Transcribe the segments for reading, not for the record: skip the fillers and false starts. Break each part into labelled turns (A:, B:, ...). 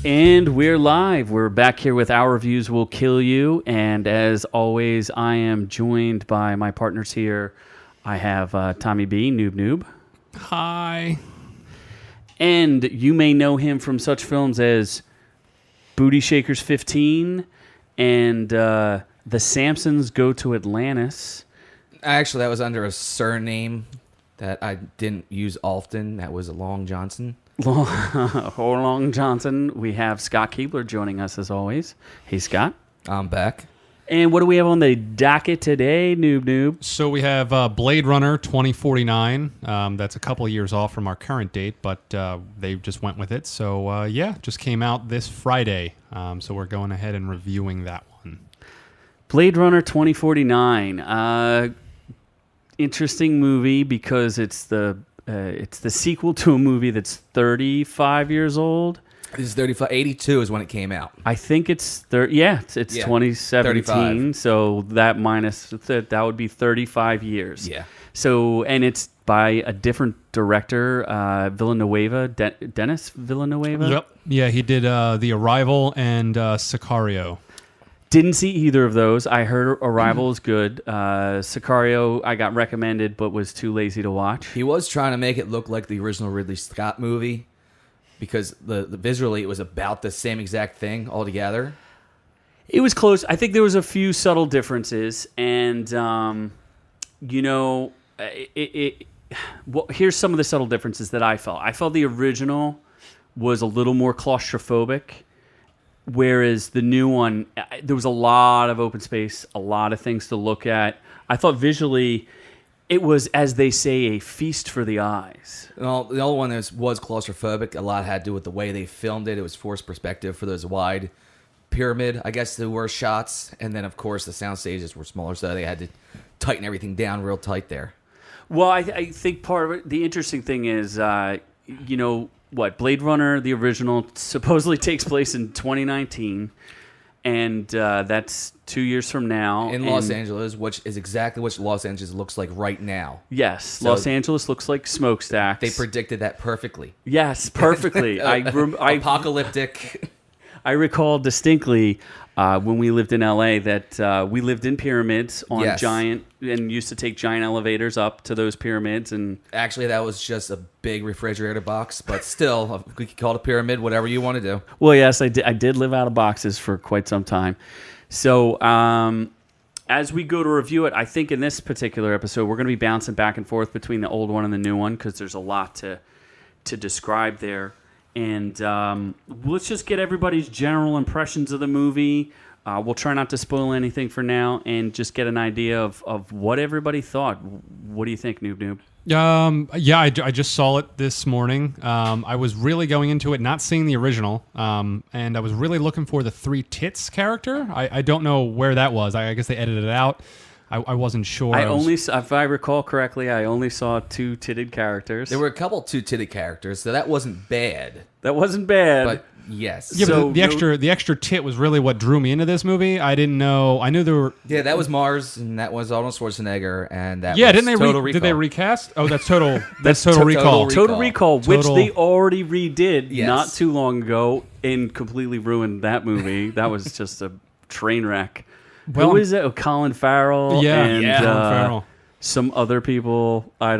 A: And we're live. We're back here with Our Reviews Will Kill You. And as always, I am joined by my partners here. I have Tommy B, Noob-Noob.
B: Hi.
A: And you may know him from such films as Booty Shakers 15 and The Samsons Go to Atlantis.
C: Actually, that was under a surname that I didn't use often. That was Long Johnson.
A: Long Johnson. We have Scott Keebler joining us as always. Hey, Scott.
C: I'm back.
A: And what do we have on the docket today, Noob-Noob?
B: So we have Blade Runner 2049. That's a couple of years off from our current date, but they just went with it. So, just came out this Friday. So we're going ahead and reviewing that one.
A: Blade Runner 2049. Interesting movie because it's the sequel to a movie that's 35 years old.
C: This is 35. 82 is when it came out.
A: I think it's 2017.
C: 35.
A: So that that would be 35 years.
C: Yeah.
A: So, and it's by a different director, Villanueva, Dennis Villanueva.
B: Yep. Yeah, he did The Arrival and Sicario.
A: Didn't see either of those. I heard Arrival is good. Sicario, I got recommended, but was too lazy to watch.
C: He was trying to make it look like the original Ridley Scott movie because the visually it was about the same exact thing altogether.
A: It was close. I think there was a few subtle differences, and here's some of the subtle differences that I felt. I felt the original was a little more claustrophobic. Whereas the new one, there was a lot of open space, a lot of things to look at. I thought visually, it was, as they say, a feast for the eyes.
C: Well, the other one was claustrophobic. A lot had to do with the way they filmed it. It was forced perspective for those wide pyramid, I guess there were shots. And then, of course, the sound stages were smaller, so they had to tighten everything down real tight there.
A: Well, I think part of it, the interesting thing is, Blade Runner, the original, supposedly takes place in 2019, and that's 2 years from now.
C: In Los Angeles, which is exactly what Los Angeles looks like right now.
A: Yes, so Los Angeles looks like smokestacks.
C: They predicted that perfectly.
A: Yes, perfectly.
C: Apocalyptic.
A: I recall distinctly when we lived in LA that we lived in pyramids on giant, and used to take giant elevators up to those pyramids. And
C: actually, that was just a big refrigerator box, but still, we could call it a pyramid, whatever you want to do.
A: Well, yes, I did live out of boxes for quite some time. So as we go to review it, I think in this particular episode, we're going to be bouncing back and forth between the old one and the new one because there's a lot to describe there. And let's just get everybody's general impressions of the movie. We'll try not to spoil anything for now and just get an idea of what everybody thought. What do you think, Noob-Noob?
B: I just saw it this morning. I was really going into it not seeing the original, and I was really looking for the Three Tits character. I don't know where that was. I guess they edited it out. I wasn't sure.
A: If I recall correctly, I only saw two titted characters.
C: There were a couple two titted characters, so that wasn't bad.
A: But
C: yes.
B: Yeah, so but the extra tit was really what drew me into this movie. I didn't know. I knew there were.
C: Yeah, that was Mars, and that was Arnold Schwarzenegger, and that.
B: Yeah,
C: was
B: didn't they?
C: Total Recall.
B: Did they recast? Oh, that's Total. That's Total Recall.
A: Total Recall, which they already redid
C: Yes.
A: not too long ago, and completely ruined that movie. That was just a train wreck.
B: Well,
A: who is it? Oh, Colin Farrell.
B: Colin
A: and
B: Farrell.
A: Some other people. I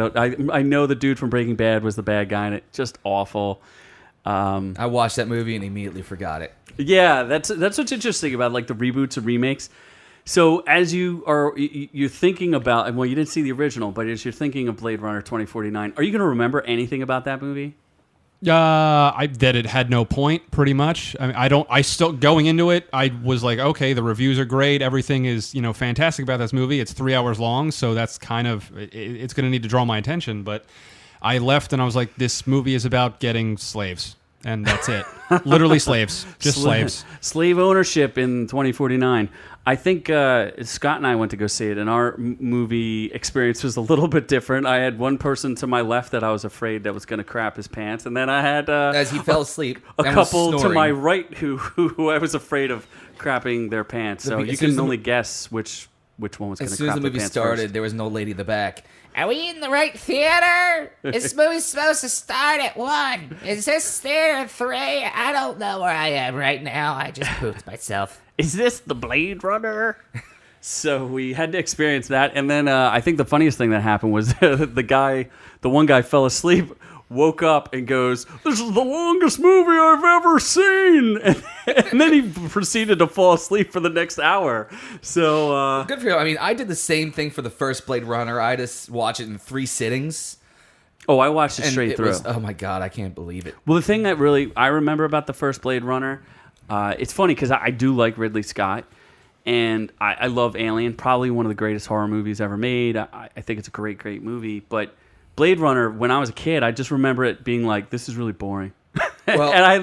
A: know the dude from Breaking Bad was the bad guy in it. Just awful.
C: I watched that movie and immediately forgot it.
A: Yeah, that's what's interesting about like the reboots and remakes. So as you're thinking about, well, you didn't see the original, but as you're thinking of Blade Runner 2049, are you going to remember anything about that movie?
B: That it had no point, pretty much. I mean, I still going into it, I was like, okay, the reviews are great, everything is fantastic about this movie. It's 3 hours long, so that's kind of it's going to need to draw my attention. But I left and I was like, this movie is about getting slaves, and that's it. Literally slaves, just slaves.
A: Slave ownership in 2049. I think Scott and I went to go see it, and our movie experience was a little bit different. I had one person to my left that I was afraid that was going to crap his pants, and then I had
C: as he fell asleep,
A: a couple to my right who I was afraid of crapping their pants. So you can only guess which which one was going
C: As
A: to
C: soon as
A: crap
C: the
A: their
C: movie
A: pants
C: started,
A: first.
C: there was an old lady in the back. Are we in the right theater? This movie's supposed to start at 1. Is this theater 3? I don't know where I am right now. I just pooped myself.
A: Is this the Blade Runner? So we had to experience that, and then I think the funniest thing that happened was the one guy fell asleep, woke up, and goes, "This is the longest movie I've ever seen," and then he proceeded to fall asleep for the next hour. So
C: Good for you. I mean, I did the same thing for the first Blade Runner. I just watched it in 3 sittings.
A: oh, I watched it
C: And
A: straight
C: it
A: through.
C: was, oh my God, I can't believe it.
A: Well, the thing that really I remember about the first Blade Runner, it's funny because I do like Ridley Scott, and I love Alien, probably one of the greatest horror movies ever made. I think it's a great, great movie. But Blade Runner, when I was a kid, I just remember it being like, this is really boring.
C: Well-
A: and I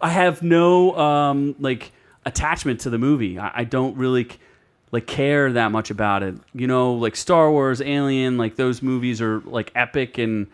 A: have no attachment to the movie. I don't really care that much about it. You know, like Star Wars, Alien, like those movies are like epic and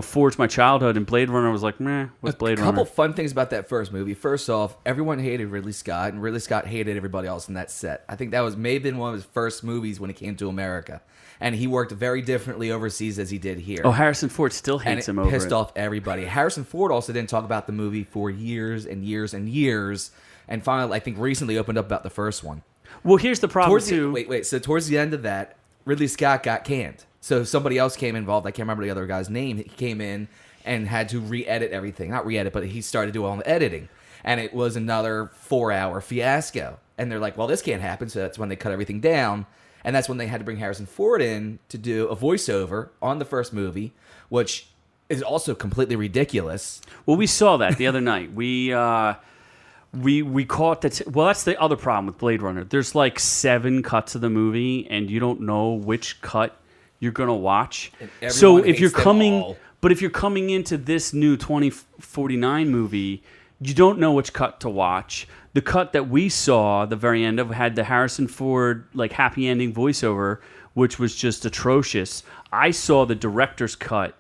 A: forged my childhood. And Blade Runner was like, meh, what's Blade
C: A couple
A: Runner?
C: fun things about that first movie. First off, everyone hated Ridley Scott, and Ridley Scott hated everybody else in that set. I think that was may have been one of his first movies when he came to America. And he worked very differently overseas as he did here.
A: Oh, Harrison Ford still
C: and
A: hates
C: it
A: him over
C: pissed
A: it.
C: off everybody. Harrison Ford also didn't talk about the movie for years and years and years. And finally, I think recently opened up about the first one.
A: Well, here's the problem
C: Towards
A: too.
C: So towards the end of that, Ridley Scott got canned. So somebody else came involved. I can't remember the other guy's name. He came in and had to re-edit everything. Not re-edit, but he started doing all the editing. And it was another 4-hour fiasco. And they're like, well, this can't happen. So that's when they cut everything down. And that's when they had to bring Harrison Ford in to do a voiceover on the first movie, which is also completely ridiculous.
A: Well, we saw that the other night. We caught that. Well, that's the other problem with Blade Runner. There's like 7 cuts of the movie, and you don't know which cut you're gonna watch.
C: And
A: So
C: everyone
A: if you're
C: hates them
A: coming,
C: all.
A: but if you're coming into this new 2049 movie, you don't know which cut to watch. The cut that we saw, the very end of, had the Harrison Ford like happy ending voiceover, which was just atrocious. I saw the director's cut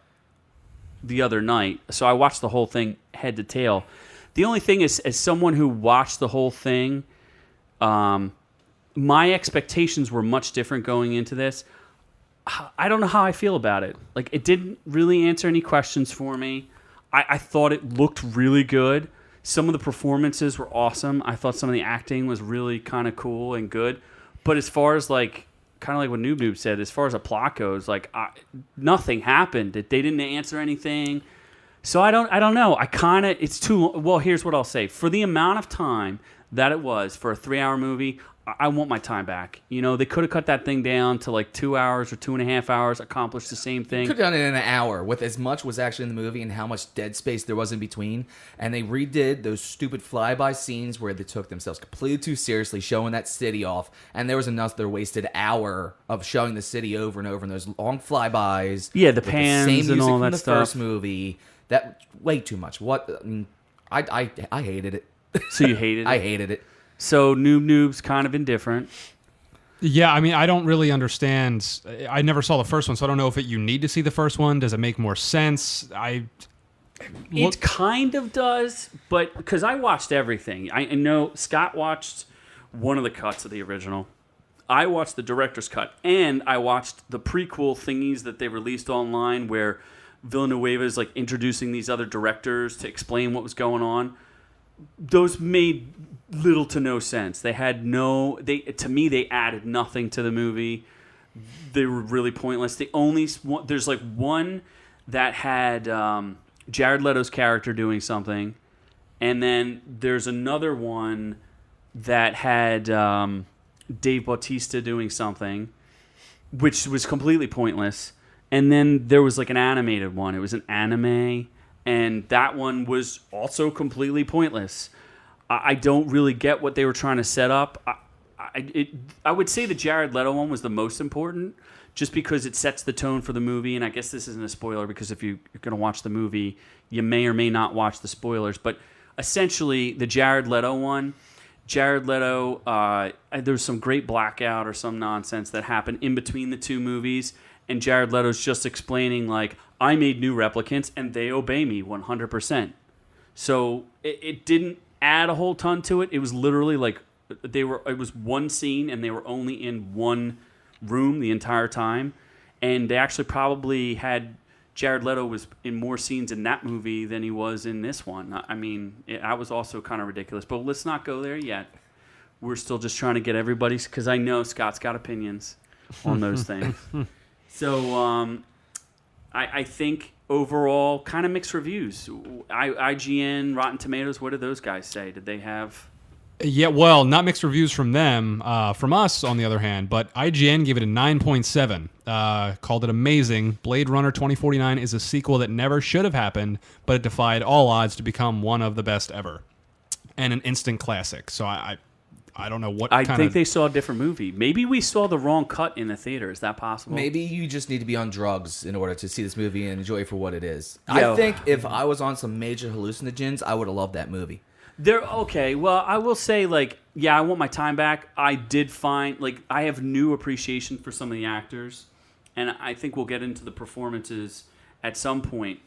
A: the other night, so I watched the whole thing head to tail. The only thing is, as someone who watched the whole thing, my expectations were much different going into this. I don't know how I feel about it. Like, it didn't really answer any questions for me. I thought it looked really good. Some of the performances were awesome. I thought some of the acting was really kind of cool and good. But as far as like, kind of like what Noob-Noob said, as far as a plot goes, like nothing happened. They didn't answer anything. So I don't know. It's too long. Well, here's what I'll say. For the amount of time that it was for a 3-hour movie, I want my time back. They could have cut that thing down to like 2 hours or 2.5 hours, accomplished the same thing.
C: Could have done it in an hour with as much was actually in the movie and how much dead space there was in between. And they redid those stupid flyby scenes where they took themselves completely too seriously, showing that city off. And there was another wasted hour of showing the city over and over in those long flybys.
A: Yeah, the
C: with
A: pans
C: same
A: and
C: music
A: all
C: from
A: that
C: the
A: stuff.
C: first movie. That way too much. What? I mean, I hated it.
A: So you hated it?
C: I hated it.
A: So Noob-Noob's kind of indifferent.
B: Yeah, I mean, I don't really understand. I never saw the first one, so I don't know if you need to see the first one. Does it make more sense?
A: It kind of does, but because I watched everything. I know Scott watched one of the cuts of the original. I watched the director's cut, and I watched the prequel thingies that they released online where Villanueva is like introducing these other directors to explain what was going on. Those made little to no sense. They had to me, they added nothing to the movie. They were really pointless. There's like one that had Jared Leto's character doing something, and then there's another one that had Dave Bautista doing something, which was completely pointless. And then there was like an animated one. It was an anime, and that one was also completely pointless. I don't really get what they were trying to set up. I would say the Jared Leto one was the most important, just because it sets the tone for the movie. And I guess this isn't a spoiler, because if you're going to watch the movie, you may or may not watch the spoilers. But essentially, the Jared Leto one, there's some great blackout or some nonsense that happened in between the two movies. And Jared Leto's just explaining, like, I made new replicants and they obey me 100%. So it didn't add a whole ton to it. It was literally like It was one scene, and they were only in one room the entire time, and they actually probably had Jared Leto was in more scenes in that movie than he was in this one. I mean, that was also kind of ridiculous. But let's not go there yet. We're still just trying to get everybody's, because I know Scott's got opinions on those things. So I think overall, kind of mixed reviews. IGN, Rotten Tomatoes, what did those guys say? Did they have...
B: Yeah, well, not mixed reviews from them. From us, on the other hand, but IGN gave it a 9.7. Called it amazing. Blade Runner 2049 is a sequel that never should have happened, but it defied all odds to become one of the best ever, and an instant classic. So I don't know what.
A: I think they saw a different movie. Maybe we saw the wrong cut in the theater. Is that possible?
C: Maybe you just need to be on drugs in order to see this movie and enjoy it for what it is.
A: Yo.
C: I think if I was on some major hallucinogens, I would have loved that movie.
A: Okay. Well, I will say, like, yeah, I want my time back. I did find, like, I have new appreciation for some of the actors, and I think we'll get into the performances at some point.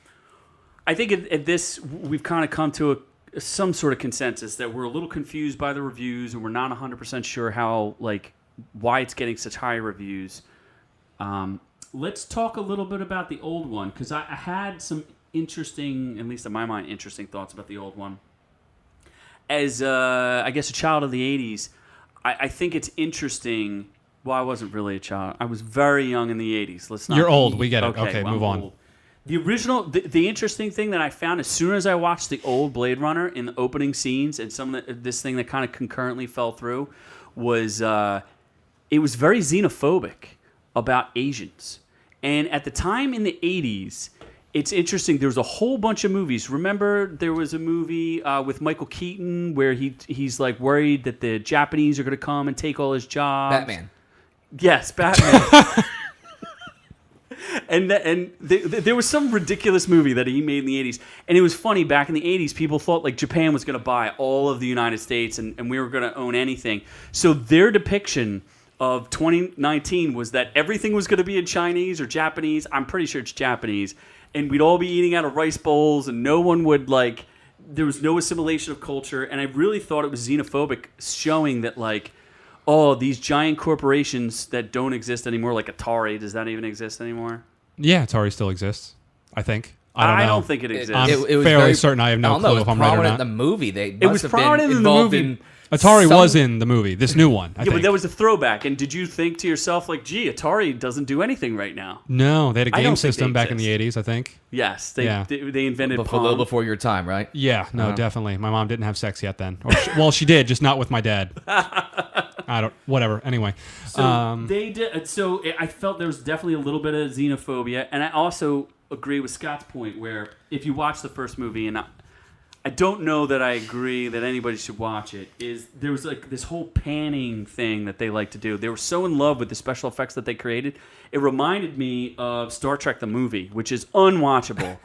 A: I think at this, we've kind of come to some sort of consensus that we're a little confused by the reviews, and we're not 100% sure how, like, why it's getting such high reviews. Let's talk a little bit about the old one, because I had some interesting, at least in my mind, interesting thoughts about the old one. As, I guess, a child of the 80s, I think it's interesting. Well, I wasn't really a child. I was very young in the 80s. Let's not.
B: You're old. We get it.
A: Okay,
B: Move
A: I'm
B: on.
A: old. The original, the interesting thing that I found as soon as I watched the old Blade Runner in the opening scenes, and this thing that kind of concurrently fell through, was it was very xenophobic about Asians. And at the time in the 80s, it's interesting. There was a whole bunch of movies. Remember, there was a movie with Michael Keaton where he's like worried that the Japanese are going to come and take all his jobs.
C: Batman.
A: Yes, Batman. and there was some ridiculous movie that he made in the 80s. And it was funny. Back in the 80s, people thought like Japan was going to buy all of the United States and we were going to own anything. So their depiction of 2019 was that everything was going to be in Chinese or Japanese. I'm pretty sure it's Japanese. And we'd all be eating out of rice bowls, and no one would, like, there was no assimilation of culture. And I really thought it was xenophobic, showing that, like, oh, these giant corporations that don't exist anymore, like Atari, does that even exist anymore?
B: Yeah, Atari still exists, I think. I don't know.
A: think it exists.
B: I'm
C: It was
B: fairly
C: very-
B: certain I have no
C: I don't know,
B: clue
C: it
B: if
C: was
B: I'm right or
C: prominent
B: not.
C: in the movie. They
A: It was
C: must have
A: prominent
C: been
A: in the
C: involved
A: movie.
C: in
B: Atari
C: some-
B: was in the movie, this new one, I
A: Yeah,
B: think.
A: but that was a throwback. And did you think to yourself, like, gee, Atari doesn't do anything right now?
B: No, they had a
A: I don't
B: game
A: think
B: system
A: they
B: back in the 80s, I think.
A: Yes, they
B: Yeah.
A: they invented
C: a
A: Pong.
C: little before your time, right?
B: Yeah, no, definitely. My mom didn't have sex yet then. Well, she did, just not with my dad. Whatever. Anyway.
A: So they did. So I felt there was definitely a little bit of xenophobia, and I also agree with Scott's point where if you watch the first movie, and I don't know that I agree that anybody should watch it, is there was like this whole panning thing that they like to do. They were so in love with the special effects that they created. It reminded me of Star Trek the movie, which is unwatchable.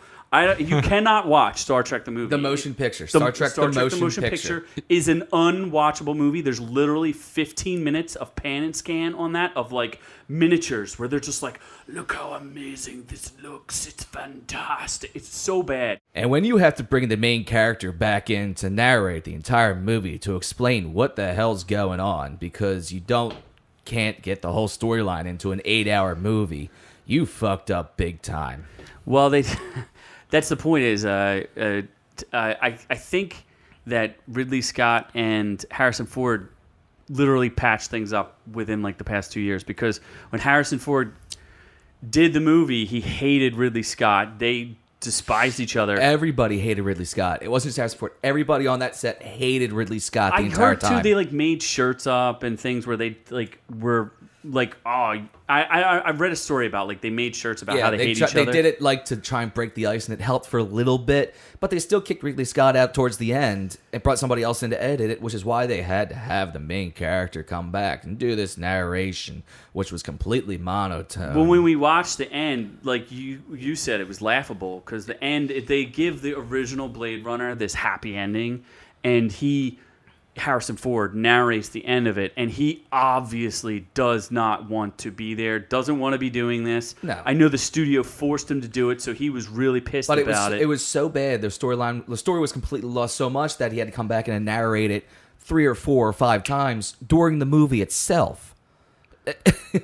A: You cannot watch Star Trek the movie.
C: The motion picture. Star Trek the motion picture
A: is an unwatchable movie. There's literally 15 minutes of pan and scan on that of like miniatures where they're just like, look how amazing this looks. It's fantastic. It's so bad.
C: And when you have to bring the main character back in to narrate the entire movie to explain what the hell's going on because you can't get the whole storyline into an 8-hour movie, you fucked up big time.
A: Well, that's the point is I think that Ridley Scott and Harrison Ford literally patched things up within like the past 2 years, because when Harrison Ford did the movie, he hated Ridley Scott. They despised each other.
C: Everybody hated Ridley Scott. It wasn't just Harrison Ford. Everybody on that set hated Ridley Scott the
A: I
C: entire
A: heard
C: time.
A: too they like made shirts up and things where they like were like, oh, I read a story about like they made shirts about how they hate each other.
C: They did it like to try and break the ice, and it helped for a little bit, but they still kicked Ridley Scott out towards the end and brought somebody else in to edit it, which is why they had to have the main character come back and do this narration, which was completely monotone.
A: Well, when we watched the end, like you said, it was laughable because the end, they give the original Blade Runner this happy ending, and Harrison Ford narrates the end of it, and he obviously does not want to be there, doesn't want to be doing this.
C: No.
A: I know the studio forced him to do it, so he was really pissed about it.
C: It was so bad. The story was completely lost so much that he had to come back and narrate it 3 or 4 or 5 times during the movie itself.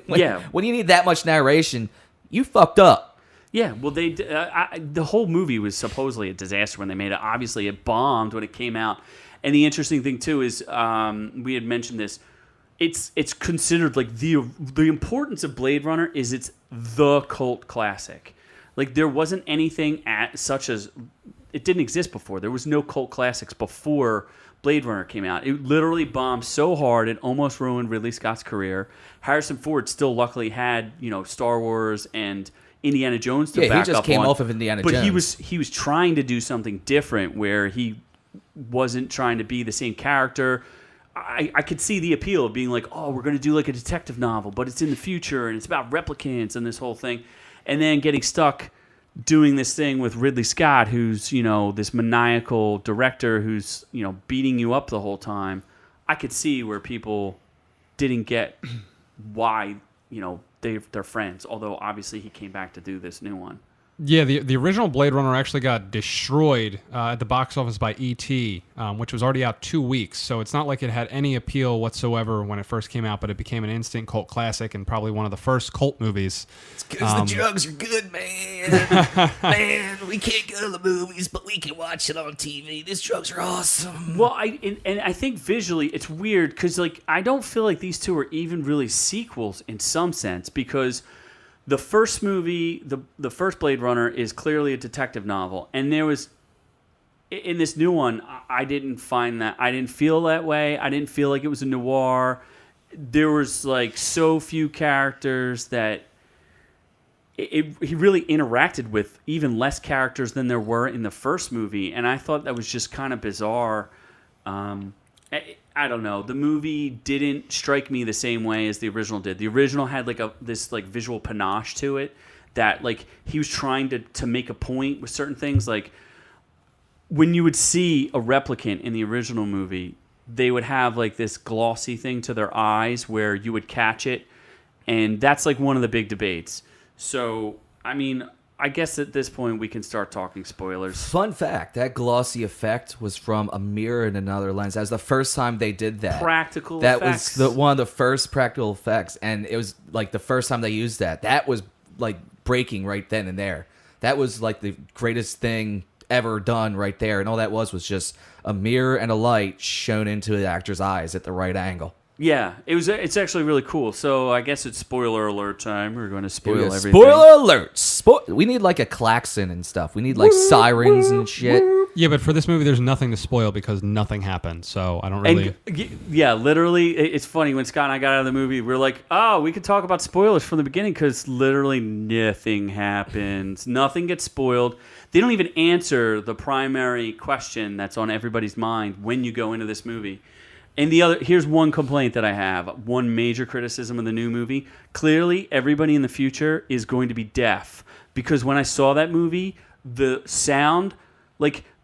C: When you need that much narration, you fucked up.
A: Yeah, well, the whole movie was supposedly a disaster when they made it. Obviously, it bombed when it came out. And the interesting thing too is we had mentioned this. It's considered like the importance of Blade Runner is it's the cult classic. Like there wasn't anything such as it didn't exist before. There was no cult classics before Blade Runner came out. It literally bombed so hard it almost ruined Ridley Scott's career. Harrison Ford still luckily had Star Wars and Indiana Jones to back up on.
C: Yeah, he just came off of Indiana Jones.
A: But he was trying to do something different where he wasn't trying to be the same character. I could see the appeal of being like, oh, we're going to do like a detective novel, but it's in the future and it's about replicants and this whole thing. And then getting stuck doing this thing with Ridley Scott, who's, this maniacal director who's, beating you up the whole time. I could see where people didn't get why, they're friends. Although obviously he came back to do this new one.
B: Yeah, the original Blade Runner actually got destroyed at the box office by E.T., which was already out 2 weeks. So it's not like it had any appeal whatsoever when it first came out, but it became an instant cult classic and probably one of the first cult movies.
C: It's because the drugs are good, man. Man, we can't go to the movies, but we can watch it on TV. These drugs are awesome.
A: Well, I think visually it's weird because I don't feel like these two are even really sequels in some sense because the first movie, the first Blade Runner, is clearly a detective novel, and there was in this new one, I didn't find that. I didn't feel that way. I didn't feel like it was a noir. There was so few characters that he really interacted with even less characters than there were in the first movie, and I thought that was just kind of bizarre. I don't know. The movie didn't strike me the same way as the original did. The original had this visual panache to it that he was trying to make a point with certain things. Like when you would see a replicant in the original movie, they would have this glossy thing to their eyes where you would catch it, and that's one of the big debates. So, I mean, I guess at this point we can start talking spoilers.
C: Fun fact, that glossy effect was from a mirror in another lens. That was the first time they did that.
A: Practical
C: effects. That
A: was
C: was one of the first practical effects, and it was the first time they used that. That was breaking right then and there. That was the greatest thing ever done right there, and all that was just a mirror and a light shown into the actor's eyes at the right angle.
A: Yeah, it's actually really cool. So I guess it's spoiler alert time. We're going to spoil everything.
C: Spoiler alert! We need a klaxon and stuff. We need sirens and shit.
B: Yeah, but for this movie, there's nothing to spoil because nothing happened. So I don't really.
A: Yeah, literally, it's funny when Scott and I got out of the movie. We're like, oh, we could talk about spoilers from the beginning because literally nothing happens. Nothing gets spoiled. They don't even answer the primary question that's on everybody's mind when you go into this movie. And here's one complaint that I have. One major criticism of the new movie. Clearly, everybody in the future is going to be deaf. Because when I saw that movie, the sound,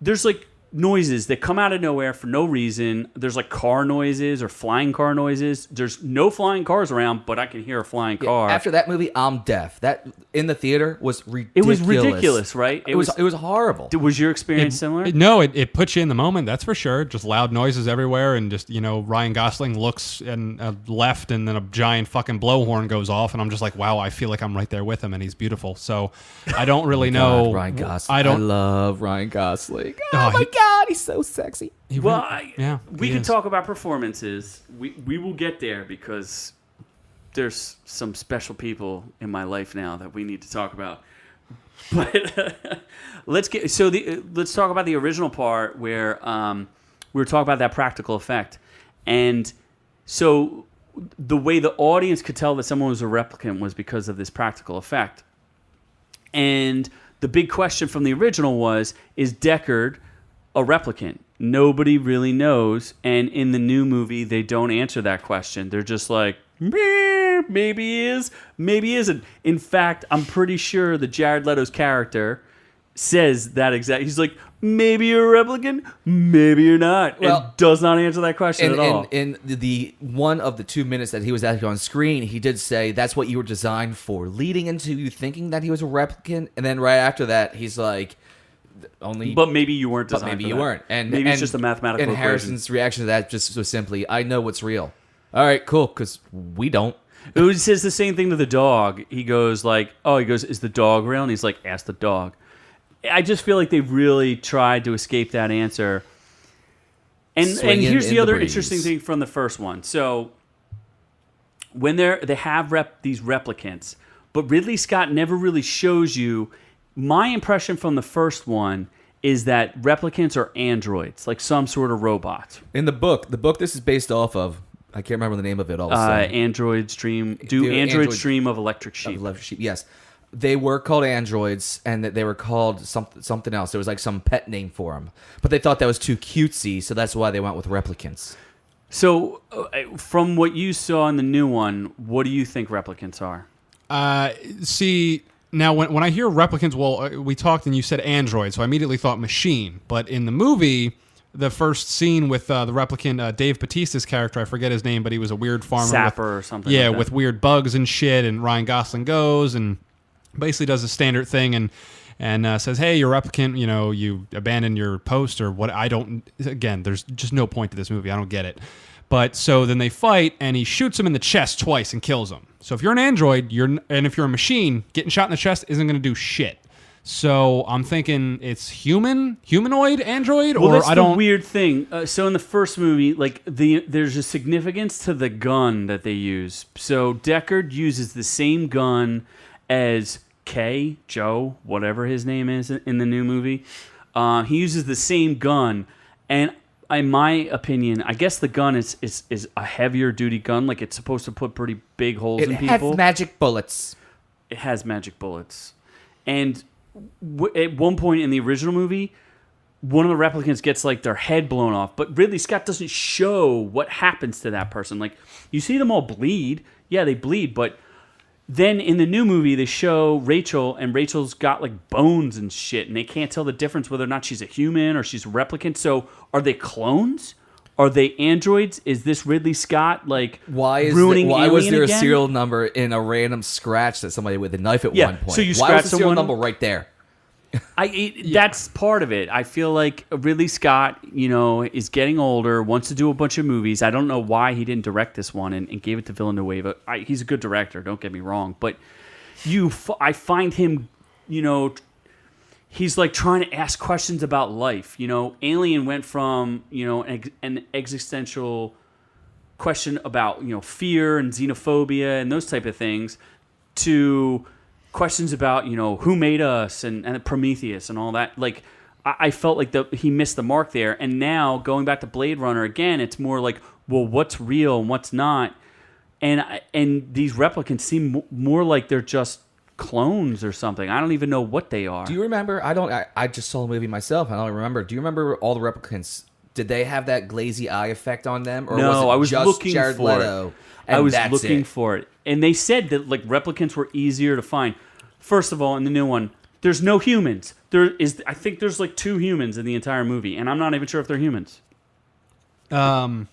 A: there's noises that come out of nowhere for no reason. There's car noises or flying car noises. There's no flying cars around, but I can hear a flying car.
C: After that movie, I'm deaf. That in the theater was ridiculous.
A: It was ridiculous, right?
C: It was horrible.
A: Was your experience similar?
B: No, it puts you in the moment, that's for sure. Just loud noises everywhere, and just Ryan Gosling looks and left, and then a giant fucking blowhorn goes off, and I'm just like, wow, I feel like I'm right there with him, and he's beautiful. So I don't really know.
C: Ryan Gosling. I love Ryan Gosling. Oh my God. God, he's so sexy.
A: We can talk about performances. We will get there because there's some special people in my life now that we need to talk about. But let's talk about the original part where we were talking about that practical effect. And so the way the audience could tell that someone was a replicant was because of this practical effect. And the big question from the original was, is Deckard a replicant? Nobody really knows, and in the new movie they don't answer that question. They're just like, maybe he is, maybe he isn't. In fact, I'm pretty sure that Jared Leto's character says that exact. He's like, maybe you're a replicant, maybe you're not. Well, and does not answer that question at all.
C: In the 1 of the 2 minutes that he was actually on screen, he did say that's what you were designed for, leading into you thinking that he was a replicant, and then right after that, he's like, only.
A: But maybe you weren't
C: But
A: designed
C: maybe
A: for
C: you
A: that.
C: weren't. And
A: maybe it's just a mathematical
C: And
A: equation.
C: Harrison's reaction to that just was simply, I know what's real. All right, cool, because we don't.
A: He says the same thing to the dog. He goes like, is the dog real? And he's like, ask the dog. I just feel like they really tried to escape that answer. And here's the other interesting thing from the first one. So when they have these replicants, but Ridley Scott never really shows you. My impression from the first one is that replicants are androids, like some sort of robots.
C: In the book this is based off of, I can't remember the name of it all of a sudden.
A: Androids dream of electric sheep.
C: Yes. They were called androids, and that they were called something else. There was like some pet name for them. But they thought that was too cutesy, so that's why they went with replicants.
A: So, from what you saw in the new one, what do you think replicants are?
B: See, now when I hear replicants, we talked and you said android, so I immediately thought machine. But in the movie, the first scene with the replicant, Dave Bautista's character, I forget his name, but he was a weird farmer.
A: Sapper or something.
B: Yeah,
A: like that.
B: with weird bugs and shit, and Ryan Gosling goes and basically does a standard thing and says, hey, you're a replicant, you abandoned your post or what. Again, there's just no point to this movie. I don't get it. But so then they fight, and he shoots him in the chest twice and kills him. So if you're an android, and if you're a machine, getting shot in the chest isn't going to do shit. So I'm thinking it's humanoid android,
A: well,
B: or
A: that's
B: I don't.
A: The weird thing. So in the first movie, like there's a significance to the gun that they use. So Deckard uses the same gun as Joe, whatever his name is in the new movie. He uses the same gun, and in my opinion, I guess the gun is a heavier duty gun. Like it's supposed to put pretty big holes in people.
C: It has magic bullets.
A: It has magic bullets. And at one point in the original movie, one of the replicants gets like their head blown off, but Ridley Scott doesn't show what happens to that person. Like you see them all bleed. Yeah, they bleed, but then in the new movie, they show Rachel, and Rachel's got like bones and shit, and they can't tell the difference whether or not she's a human or she's a replicant. So are they clones? Are they androids? Is this Ridley Scott like ruining
C: why
A: Alien
C: was there
A: again?
C: a serial number in a random scratch that somebody with a knife at one point?
A: So you
C: why
A: scratch
C: was the serial
A: someone
C: number right there?
A: That's part of it. I feel like Ridley Scott, is getting older, wants to do a bunch of movies. I don't know why he didn't direct this one and gave it to Villanueva. He's a good director, don't get me wrong, but I find him, he's like trying to ask questions about life. Alien went from, an existential question about, fear and xenophobia and those type of things to questions about, who made us and Prometheus and all that. Like, I felt like he missed the mark there. And now, going back to Blade Runner again, it's more like, well, what's real and what's not? And these replicants seem more like they're just clones or something. I don't even know what they are.
C: Do you remember? I just saw the movie myself. I don't remember. Do you remember all the replicants? Did they have that glazy eye effect on them? Or
A: No,
C: was it
A: I was
C: just
A: looking
C: Jared
A: for
C: Leto,
A: it.
C: and
A: I was
C: that's
A: looking
C: it?
A: for it. And they said that like replicants were easier to find. First of all, in the new one, there's no humans. I think there's like 2 humans in the entire movie, and I'm not even sure if they're humans. Robin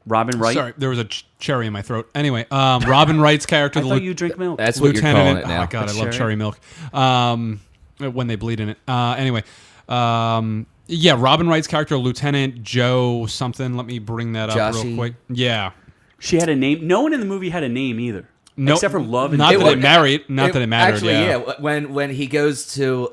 A: Wright.
B: Sorry, there was a cherry in my throat. Anyway, Robin Wright's character.
A: I thought you drink milk.
C: That's what you're calling it now.
B: Oh my god, I love
A: cherry.
B: cherry milk. When they bleed in it. Anyway, yeah, Robin Wright's character, Lieutenant Joe something. Let me bring that up
C: Joshy.
B: real quick. Yeah.
A: She had a name. No one in the movie had a name either.
B: No,
A: except for Love and
B: not
A: Joy.
B: that it married. Not that it mattered.
C: Actually,
B: yeah.
C: When he goes to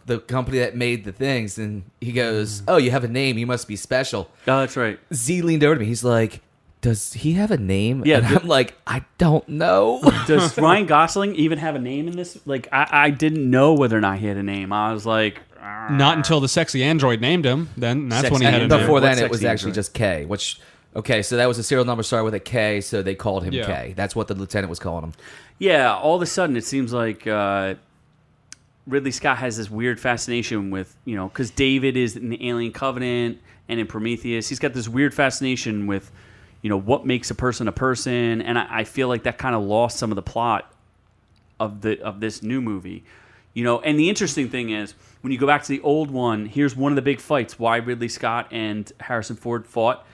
C: the company that made the things, and he goes, "Oh, you have a name. You must be special."
A: Oh, that's right.
C: Z leaned over to me. He's like, "Does he have a name?"
A: Yeah,
C: and I'm like, "I don't know."
A: Does Ryan Gosling even have a name in this? Like, I didn't know whether or not he had a name. I was like,
B: Not until the sexy android named him. Then that's
A: Sexy
B: when he had a
A: android.
B: name.
C: Before then,
A: What's
C: it was
A: sexy
C: actually
A: android?
C: just K. Which, okay, so that was a serial number started with a K, so they called him
B: Yeah.
C: K. That's what the lieutenant was calling him.
A: yeah. All of a sudden, it seems like Ridley Scott has this weird fascination with, because David is in the Alien Covenant and in Prometheus. He's got this weird fascination with, what makes a person, and I feel like that kind of lost some of the plot of this new movie. And the interesting thing is, when you go back to the old one, here's one of the big fights, why Ridley Scott and Harrison Ford fought.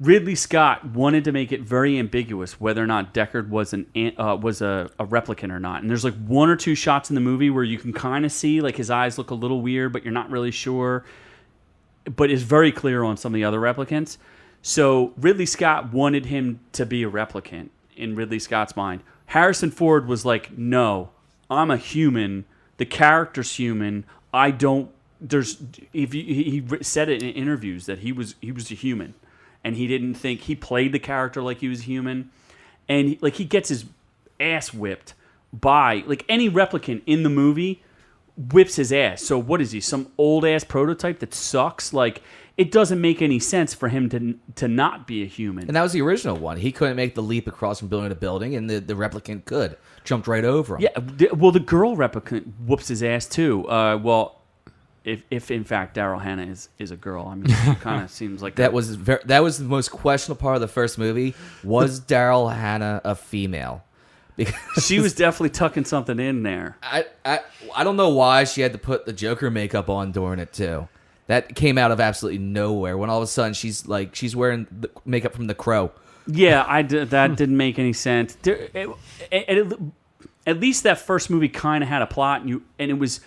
A: Ridley Scott wanted to make it very ambiguous whether or not Deckard was a replicant or not. And there's like one or two shots in the movie where you can kind of see like his eyes look a little weird, but you're not really sure. But it's very clear on some of the other replicants. So Ridley Scott wanted him to be a replicant in Ridley Scott's mind. Harrison Ford was like, no, I'm a human. The character's human. I don't. He said it in interviews that he was a human, and he didn't think he played the character like he was human, and he gets his ass whipped by like any replicant in the movie whips his ass. So what is he? Some old ass prototype that sucks? Like it doesn't make any sense for him to not be a human.
C: And that was the original one. He couldn't make the leap across from building to building, and the replicant could. Jumped right over him.
A: Yeah, well, the girl replicant whoops his ass too. If in fact Daryl Hannah is a girl, I mean, it kind of seems like
C: that was the most questionable part of the first movie. Was Daryl Hannah a female? Because
A: she was definitely tucking something in there.
C: I don't know why she had to put the Joker makeup on during it too. That came out of absolutely nowhere. When all of a sudden she's wearing the makeup from The Crow.
A: Yeah, that didn't make any sense. At least that first movie kind of had a plot, and it was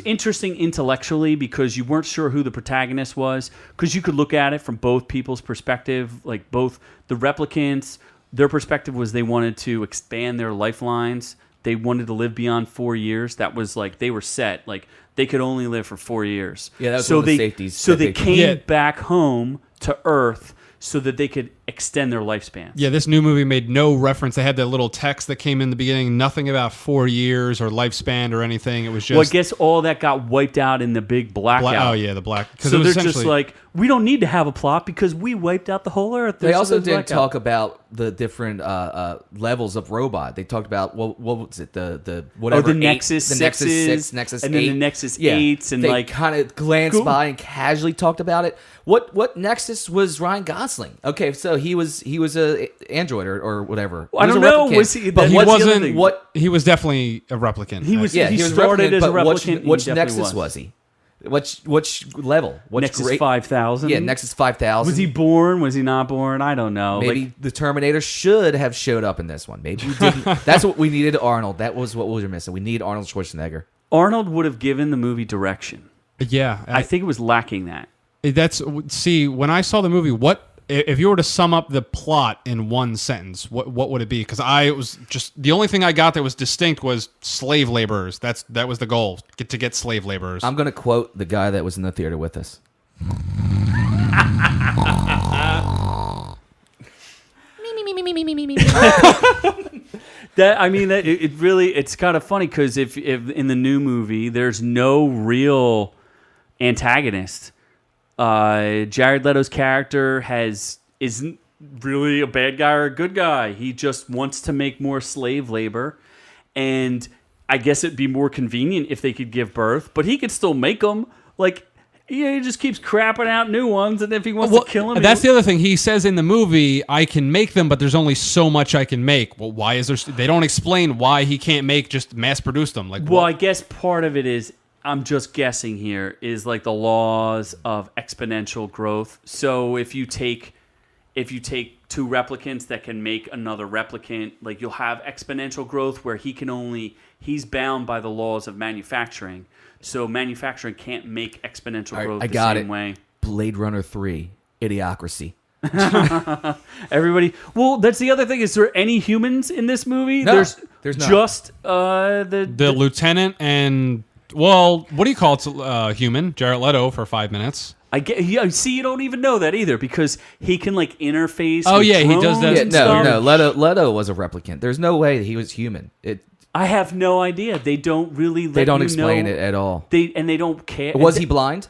A: interesting intellectually because you weren't sure who the protagonist was, because you could look at it from both people's perspective. Like both the replicants, their perspective was they wanted to expand their lifelines. They wanted to live beyond 4 years. That was like they were set. Like they could only live for 4 years.
C: Yeah, that was one of the safeties.
A: So they came back home to Earth so that they could extend their lifespan.
B: Yeah, this new movie made no reference. They had that little text that came in the beginning, nothing about 4 years or lifespan or anything. It was just...
A: Well, I guess all that got wiped out in the big blackout.
B: Oh, yeah, the black...
A: So they're just like, we don't need to have a plot because we wiped out the whole Earth.
C: They also didn't talk about the different levels of robot. They talked about, what was it? The whatever...
A: Oh, the Nexus 6s.
C: The Nexus 6, Nexus 8.
A: And then the Nexus 8s. And
C: they kind of glanced by and casually talked about it. What Nexus was Ryan Gosling? Okay, so he was a android or whatever.
A: Well, I don't know. Was he?
B: But he wasn't. He was definitely a replicant.
A: He was.
C: Yeah,
A: he
C: was
A: started as a replicant.
C: Which Nexus was he? Which level?
A: Nexus 5000.
C: Yeah, Nexus 5000.
A: Was he born? Was he not born? I don't know.
C: Maybe the Terminator should have showed up in this one. Maybe he didn't. That's what we needed. Arnold. That was what we were missing. We need Arnold Schwarzenegger.
A: Arnold would have given the movie direction.
B: Yeah,
A: I think it was lacking that.
B: When I saw the movie, if you were to sum up the plot in one sentence, what would it be? Because it was just the only thing I got that was distinct was slave laborers. That was the goal, to get slave laborers.
C: I'm going to quote the guy that was in the theater with us.
A: It's kind of funny because if in the new movie there's no real antagonist. Jared Leto's character isn't really a bad guy or a good guy. He just wants to make more slave labor, and I guess it'd be more convenient if they could give birth, but he could still make them. Like, he just keeps crapping out new ones, and if he wants to kill them...
B: That's the other thing. He says in the movie, I can make them, but there's only so much I can make. Well, why is there... They don't explain why he can't just mass-produce them.
A: I guess part of it is... I'm just guessing here, is like the laws of exponential growth. So if you take two replicants that can make another replicant, like you'll have exponential growth where he's bound by the laws of manufacturing. So manufacturing can't make exponential growth the same way.
C: Blade Runner 3, Idiocracy.
A: Everybody. Well, that's the other thing. Is there any humans in this movie?
C: No, there's not.
A: Just the
B: lieutenant and... Well, what do you call it? Human, Jared Leto, for 5 minutes.
A: See, you don't even know that either because he can like interface.
B: Oh
A: with
B: yeah, he does that.
C: No. Leto was a replicant. There's no way that he was human.
A: I have no idea. They don't really.
C: They don't explain it at all.
A: They don't care.
C: Was he blind?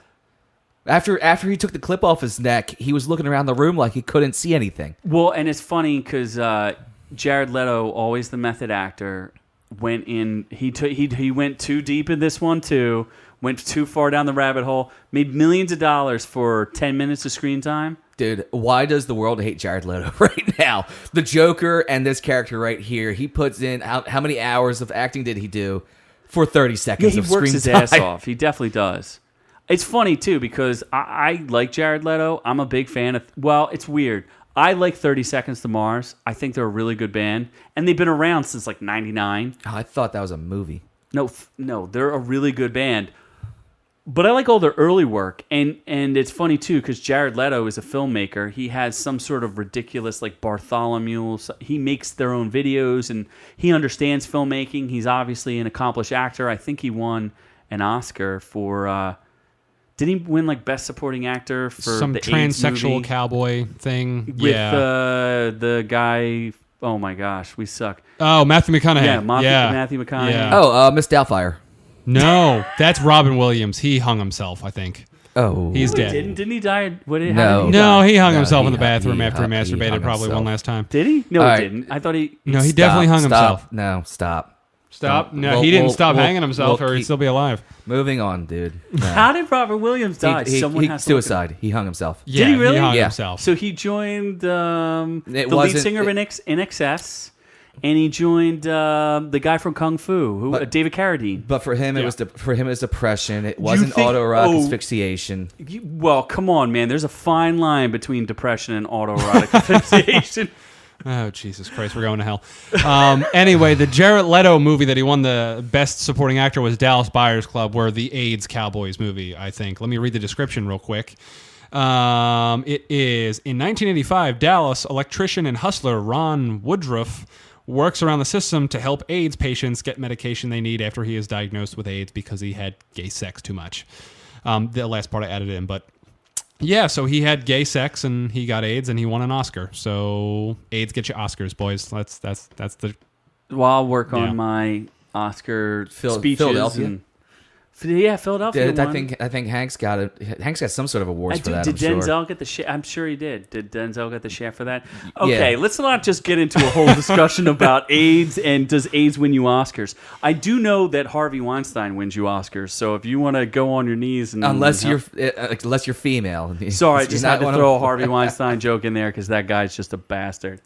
C: After he took the clip off his neck, he was looking around the room like he couldn't see anything.
A: Well, and it's funny because Jared Leto, always the method actor. Went in. He went too deep in this one too. Went too far down the rabbit hole. Made millions of dollars for 10 minutes of screen time.
C: Dude, why does the world hate Jared Leto right now? The Joker and this character right here. He puts in how many hours of acting did he do for 30 seconds of screen time?
A: He works his ass off. He definitely does. It's funny too because I like Jared Leto. I'm a big fan of. Well, it's weird. I like 30 Seconds to Mars. I think they're a really good band, and they've been around since like '99.
C: Oh, I thought that was a movie.
A: No, they're a really good band. But I like all their early work, and it's funny too because Jared Leto is a filmmaker. He has some sort of ridiculous like Bartholomew. He makes their own videos, and he understands filmmaking. He's obviously an accomplished actor. I think he won an Oscar for. Did he win like Best Supporting Actor for
B: some
A: the AIDS
B: transsexual
A: movie
B: cowboy thing?
A: with
B: Yeah.
A: The guy? Oh my gosh, we suck.
B: Oh, Matthew McConaughey.
A: Yeah, Matthew McConaughey.
B: Yeah.
C: Oh, Miss Doubtfire.
B: No, that's Robin Williams. He hung himself, I think.
C: Oh,
B: He's
A: Wait,
B: dead.
A: didn't he die? How did
C: No.
A: he
B: No,
A: die?
B: he hung
C: No,
B: himself in
C: he
B: the bathroom
C: hung-
B: after he
C: he
B: masturbated
C: hung
B: probably
C: himself.
B: one last time.
A: Did he? No,
C: All
A: he
C: right.
A: didn't. I thought he.
B: No, he definitely hung himself.
C: Stop. No, stop.
B: Stop.
C: Don't-
B: No,
C: we'll-
B: he didn't
C: we'll-
B: stop
C: we'll-
B: hanging himself
C: we'll
B: or he'd
C: keep-
B: still be alive.
C: Moving on, dude. No.
A: How did Robert Williams die? Someone has to look it up.
C: suicide. He hung himself.
B: Yeah,
A: he really?
B: He hung
C: Yeah.
B: himself.
A: So he joined the lead
C: wasn't-
A: singer of In Excess, and he joined the guy from Kung Fu, David Carradine.
C: But for him, it
B: Yeah.
C: was depression. It wasn't
A: think-
C: autoerotic
A: oh.
C: asphyxiation.
A: Well, come on, man. There's a fine line between depression and autoerotic asphyxiation.
B: Oh, Jesus Christ, we're going to hell. Anyway, the Jared Leto movie that he won the Best Supporting Actor was Dallas Buyers Club, where the AIDS Cowboys movie, I think. Let me read the description real quick. It is, in 1985, Dallas electrician and hustler Ron Woodruff works around the system to help AIDS patients get medication they need after he is diagnosed with AIDS because he had gay sex too much. The last part I added in, but... Yeah, so he had gay sex and he got AIDS and he won an Oscar. So AIDS get you Oscars, boys. That's the
A: Well, I'll work
B: Yeah.
A: on my Oscar
C: Phil-
A: speeches.
C: Philadelphia?
A: And, yeah, Philadelphia
C: I
A: won.
C: think Hank's got it. Hank's got some sort of awards for that.
A: Did
C: I'm
A: Denzel
C: sure.
A: get the shaft? I'm sure he did. Did Denzel get the shaft for that? Okay,
C: Yeah.
A: let's not just get into a whole discussion about AIDS and does AIDS win you Oscars. I do know that Harvey Weinstein wins you Oscars. So if you want to go on your knees and
C: Unless
A: and
C: you're female.
A: sorry, I
C: You're
A: just
C: not
A: had to
C: one
A: throw a
C: of-
A: Harvey Weinstein joke in there because that guy's just a bastard.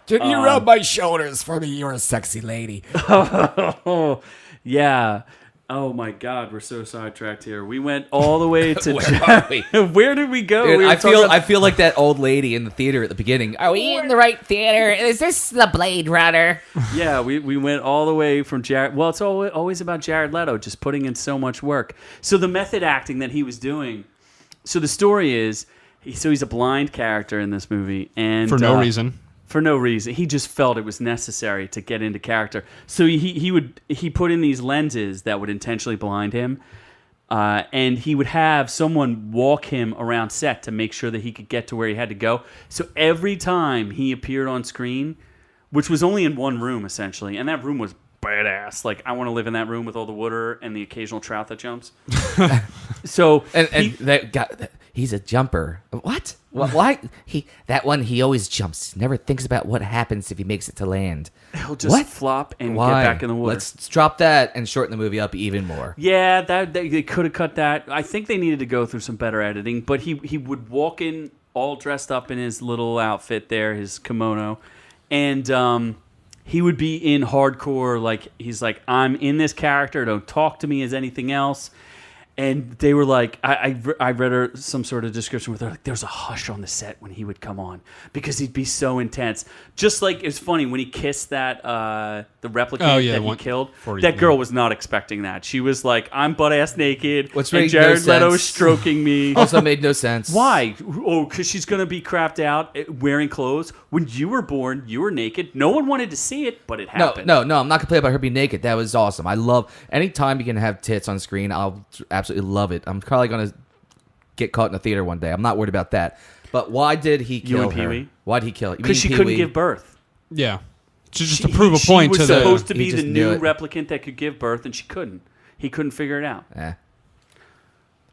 D: Can you rub my shoulders for me? You're a sexy lady.
A: Oh, yeah. Oh my God, we're so sidetracked here. We went all the way to
C: Where are we?
A: Where did we go?
C: Dude,
A: We were talking about-
C: I feel like that old lady in the theater at the beginning.
D: Are we in the right theater? Is this the Blade Runner?
A: Yeah, we went all the way from Jared. Well, it's always about Jared Leto just putting in so much work. So the method acting that he was doing. So the story is, he's a blind character in this movie, and
B: for no reason.
A: For no reason, he just felt it was necessary to get into character. So he put in these lenses that would intentionally blind him, and he would have someone walk him around set to make sure that he could get to where he had to go. So every time he appeared on screen, which was only in one room essentially, and that room was badass. Like, I want to live in that room with all the water and the occasional trout that jumps. So
C: And that guy, he's a jumper. What? Why? He always jumps. Never thinks about what happens if he makes it to land.
A: he'll just
C: What?
A: flop and
C: Why?
A: get back in the water.
C: Let's drop that and shorten the movie up even more.
A: Yeah, that they could have cut that. I think they needed to go through some better editing. But he would walk in all dressed up in his little outfit there, his kimono, and he would be in hardcore. Like, he's like, I'm in this character. Don't talk to me as anything else. And they were like, I read some sort of description where they're like, there's a hush on the set when he would come on because he'd be so intense. Just like, it's funny when he kissed that the replicant that he killed. That girl was not expecting that. She was like, I'm butt ass naked.
C: What's
A: and
C: made
A: Jared
C: no
A: Leto
C: sense.
A: is stroking me.
C: Also made no sense.
A: Why? Oh, because she's gonna be crapped out wearing clothes. When you were born, you were naked. No one wanted to see it, but it happened.
C: No, I'm not complaining about her being naked. That was awesome. I love anytime you can have tits on screen. I'll absolutely love it. I'm probably gonna get caught in a theater one day. I'm not worried about that. But why did he kill
A: and
C: her?
A: Pee-wee?
C: Why did he kill her?
A: Because she couldn't give birth.
B: Yeah. Just to prove a point
A: she
B: to
A: was
B: the...
A: supposed to
C: He
A: be the
C: just knew
A: new
C: it.
A: replicant that could give birth, and she couldn't. He couldn't figure it out.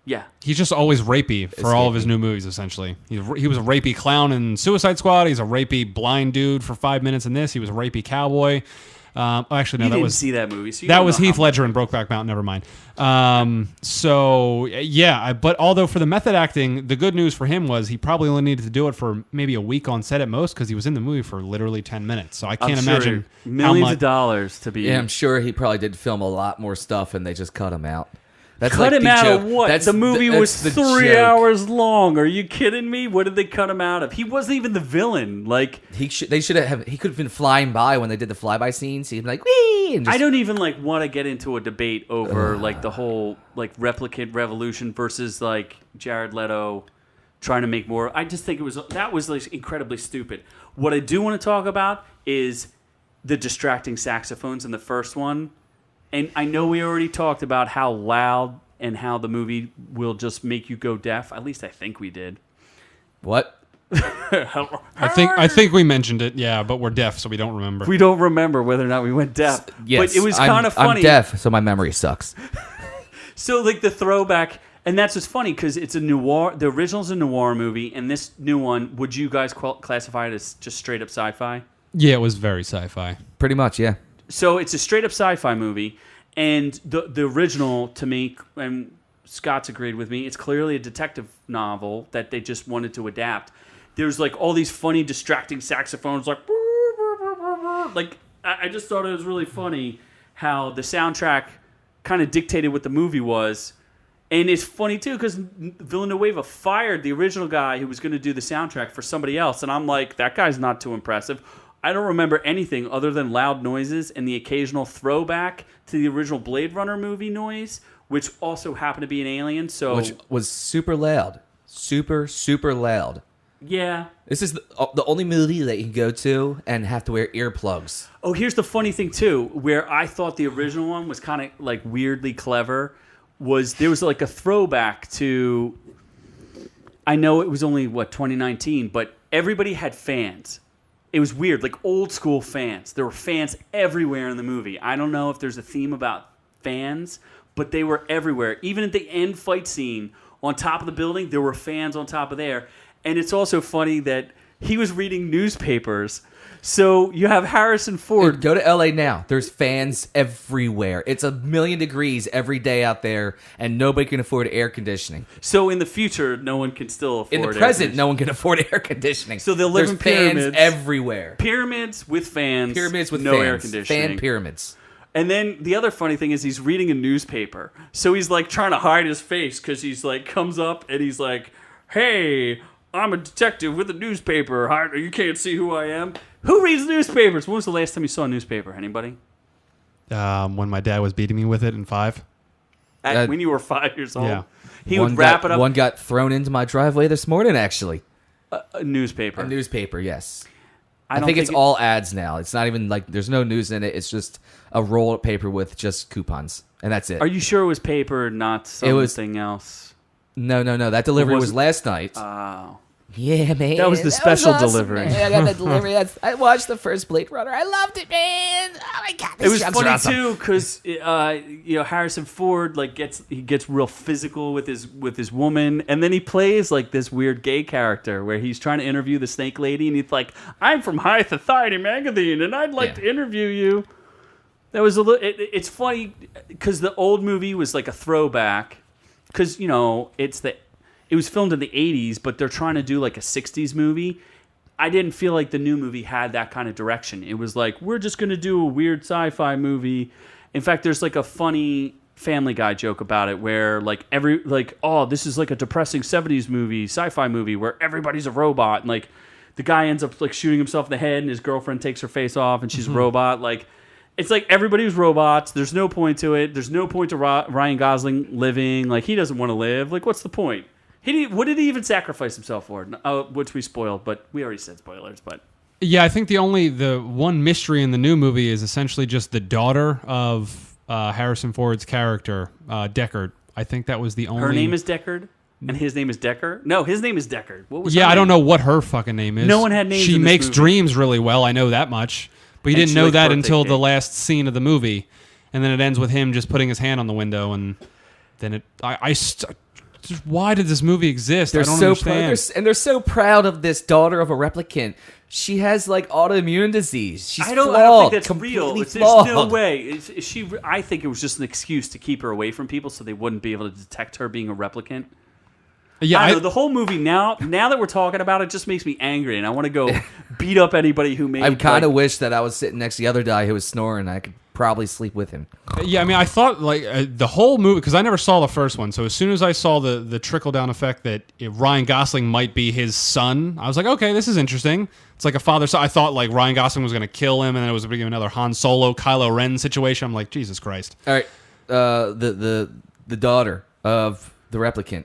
A: Yeah.
B: He's just always rapey for all of his new movies, essentially. He was a rapey clown in Suicide Squad. He's a rapey blind dude for 5 minutes in this. He was a rapey cowboy. Actually, no,
A: You
B: that
A: didn't
B: was...
A: see that movie. So you
B: That
A: don't
B: was
A: know
B: Heath
A: how
B: Ledger in Brokeback Mountain. Never mind. So yeah, but although for the method acting, the good news for him was he probably only needed to do it for maybe a week on set at most because he was in the movie for literally 10 minutes. So I can't imagine
A: millions
B: how much.
A: of dollars to be.
C: Yeah, I'm sure he probably did film a lot more stuff, and they just cut him out. That's
A: Cut
C: like
A: him
C: the
A: out
C: joke.
A: of what?
C: That's
A: The movie was
C: the
A: 3
C: joke.
A: hours long. Are you kidding me? What did they cut him out of? He wasn't even the villain. Like,
C: He could have been flying by when they did the flyby scenes. He'd be like, wee! And just,
A: I don't even like want to get into a debate over like the whole like replicant revolution versus like Jared Leto trying to make more. I just think that was like incredibly stupid. What I do want to talk about is the distracting saxophones in the first one. And I know we already talked about how loud and how the movie will just make you go deaf. At least I think we did.
C: what?
B: I think we mentioned it, yeah, but we're deaf, so we don't remember.
A: We don't remember whether or not we went deaf.
C: Yes,
A: But it was kind of funny.
C: I'm deaf, so my memory sucks.
A: So like the throwback, and that's just funny because it's a noir. The original's a noir movie, and this new one, would you guys classify it as just straight up sci-fi?
B: Yeah, it was very sci-fi.
C: Pretty much, yeah.
A: So it's a straight up sci-fi movie, and the original to me, and Scott's agreed with me, it's clearly a detective novel that they just wanted to adapt. There's like all these funny distracting saxophones, like I just thought it was really funny how the soundtrack kind of dictated what the movie was. And it's funny too because Villanueva fired the original guy who was going to do the soundtrack for somebody else, and I'm like, that guy's not too impressive. I don't remember anything other than loud noises and the occasional throwback to the original Blade Runner movie noise, which also happened to be an alien. So,
C: Which was super loud. Super, super loud.
A: yeah.
C: This is the only movie that you can go to and have to wear earplugs.
A: Oh, here's the funny thing too, where I thought the original one was kind of like weirdly clever, was there was like a throwback to, I know it was only 2019, but everybody had fans. It was weird, like old school fans. There were fans everywhere in the movie. I don't know if there's a theme about fans, but they were everywhere. Even at the end fight scene on top of the building, there were fans on top of there. And it's also funny that he was reading newspapers. So you have Harrison Ford.
C: Go to LA now. There's fans everywhere. It's 1,000,000 degrees every day out there, and nobody can afford air conditioning.
A: So in the future, no one can still afford
C: In the
A: air
C: present,
A: conditioning.
C: no one can afford air conditioning.
A: So they'll live
C: There's
A: in pyramids.
C: fans everywhere.
A: Pyramids with fans.
C: Pyramids with
A: no
C: fans.
A: air conditioning.
C: Fan pyramids.
A: And then the other funny thing is he's reading a newspaper. So he's like trying to hide his face because he's like comes up and he's like, hey, I'm a detective with a newspaper. You can't see who I am. Who reads newspapers? When was the last time you saw a newspaper? Anybody?
B: When my dad was beating me with it in 5.
A: When you were 5 years old?
B: Yeah.
A: He would wrap it up.
C: One got thrown into my driveway this morning, actually.
A: A newspaper.
C: A newspaper, yes.
A: I
C: I think it's all ads now. It's not even like there's no news in it. It's just a roll of paper with just coupons, and that's it.
A: Are you sure it was paper, not something else?
C: No. That delivery was
A: wasn't-
C: last night.
A: Oh.
C: Yeah, man.
A: That was the special delivery.
C: Man. I got that delivery. I watched the first Blade Runner. I loved it, man. Oh my god,
A: It was
C: drugs
A: funny
C: are awesome.
A: too because Harrison Ford gets real physical with his woman, and then he plays like this weird gay character where he's trying to interview the snake lady, and he's like, "I'm from High Society magazine, and I'd like to interview you." That was a little. It's funny because the old movie was like a throwback because it was filmed in the 80s, but they're trying to do like a 60s movie. I didn't feel like the new movie had that kind of direction. It was like, we're just going to do a weird sci-fi movie. In fact, there's like a funny Family Guy joke about it where this is like a depressing 70s movie, sci-fi movie where everybody's a robot. And like the guy ends up like shooting himself in the head and his girlfriend takes her face off and she's a robot. Like, it's like everybody was robots. There's no point to it. There's no point to Ryan Gosling living. Like, he doesn't want to live. Like, what's the point? What did he even sacrifice himself for? Which we spoiled, but we already said spoilers. But
B: Yeah, I think the one mystery in the new movie is essentially just the daughter of Harrison Ford's character, Deckard. I think that was the only...
A: her name is Deckard, and his name is Decker? No, his name is Deckard. What was
B: Yeah,
A: her
B: I don't
A: name?
B: know what her fucking name is.
A: No one had names
B: She
A: in this
B: makes
A: movie.
B: dreams really well, I know that much. But you
A: And
B: didn't
A: she
B: know
A: likes
B: that
A: birthday
B: until the
A: cake.
B: last scene of the movie. And then it ends with him just putting his hand on the window, and then why did this movie exist?
C: They're
B: I don't
C: so
B: understand.
C: they're so proud of this daughter of a replicant. She has like autoimmune disease. She's
A: I don't
C: flawed,
A: think that's real.
C: completely
A: There's no
C: flawed.
A: way. Is she? I think it was just an excuse to keep her away from people so they wouldn't be able to detect her being a replicant.
B: Yeah,
A: I don't know, the whole movie now that we're talking about it just makes me angry, and I want to go beat up anybody who made.
C: I kind of wish that I was sitting next to the other guy who was snoring. I could probably sleep with him.
B: Yeah, I mean, I thought like the whole movie, because I never saw the first one. So as soon as I saw the trickle down effect that Ryan Gosling might be his son, I was like, okay, this is interesting. It's like a father son. I thought like Ryan Gosling was going to kill him, and then it was going to be another Han Solo, Kylo Ren situation. I'm like, Jesus Christ.
C: All right, the daughter of the replicant,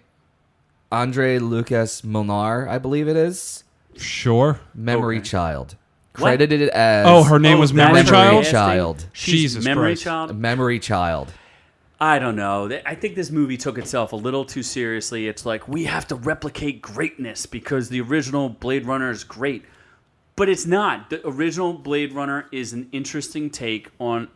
C: Andre Lucas Monar, I believe it is.
B: Sure.
C: Memory Child. Credited as...
B: Oh, her name was Memory Child?
C: Child.
B: Jesus
A: Memory
B: Christ.
A: Child?
C: Memory Child.
A: I don't know. I think this movie took itself a little too seriously. It's like, we have to replicate greatness because the original Blade Runner is great. But it's not. The original Blade Runner is an interesting take on...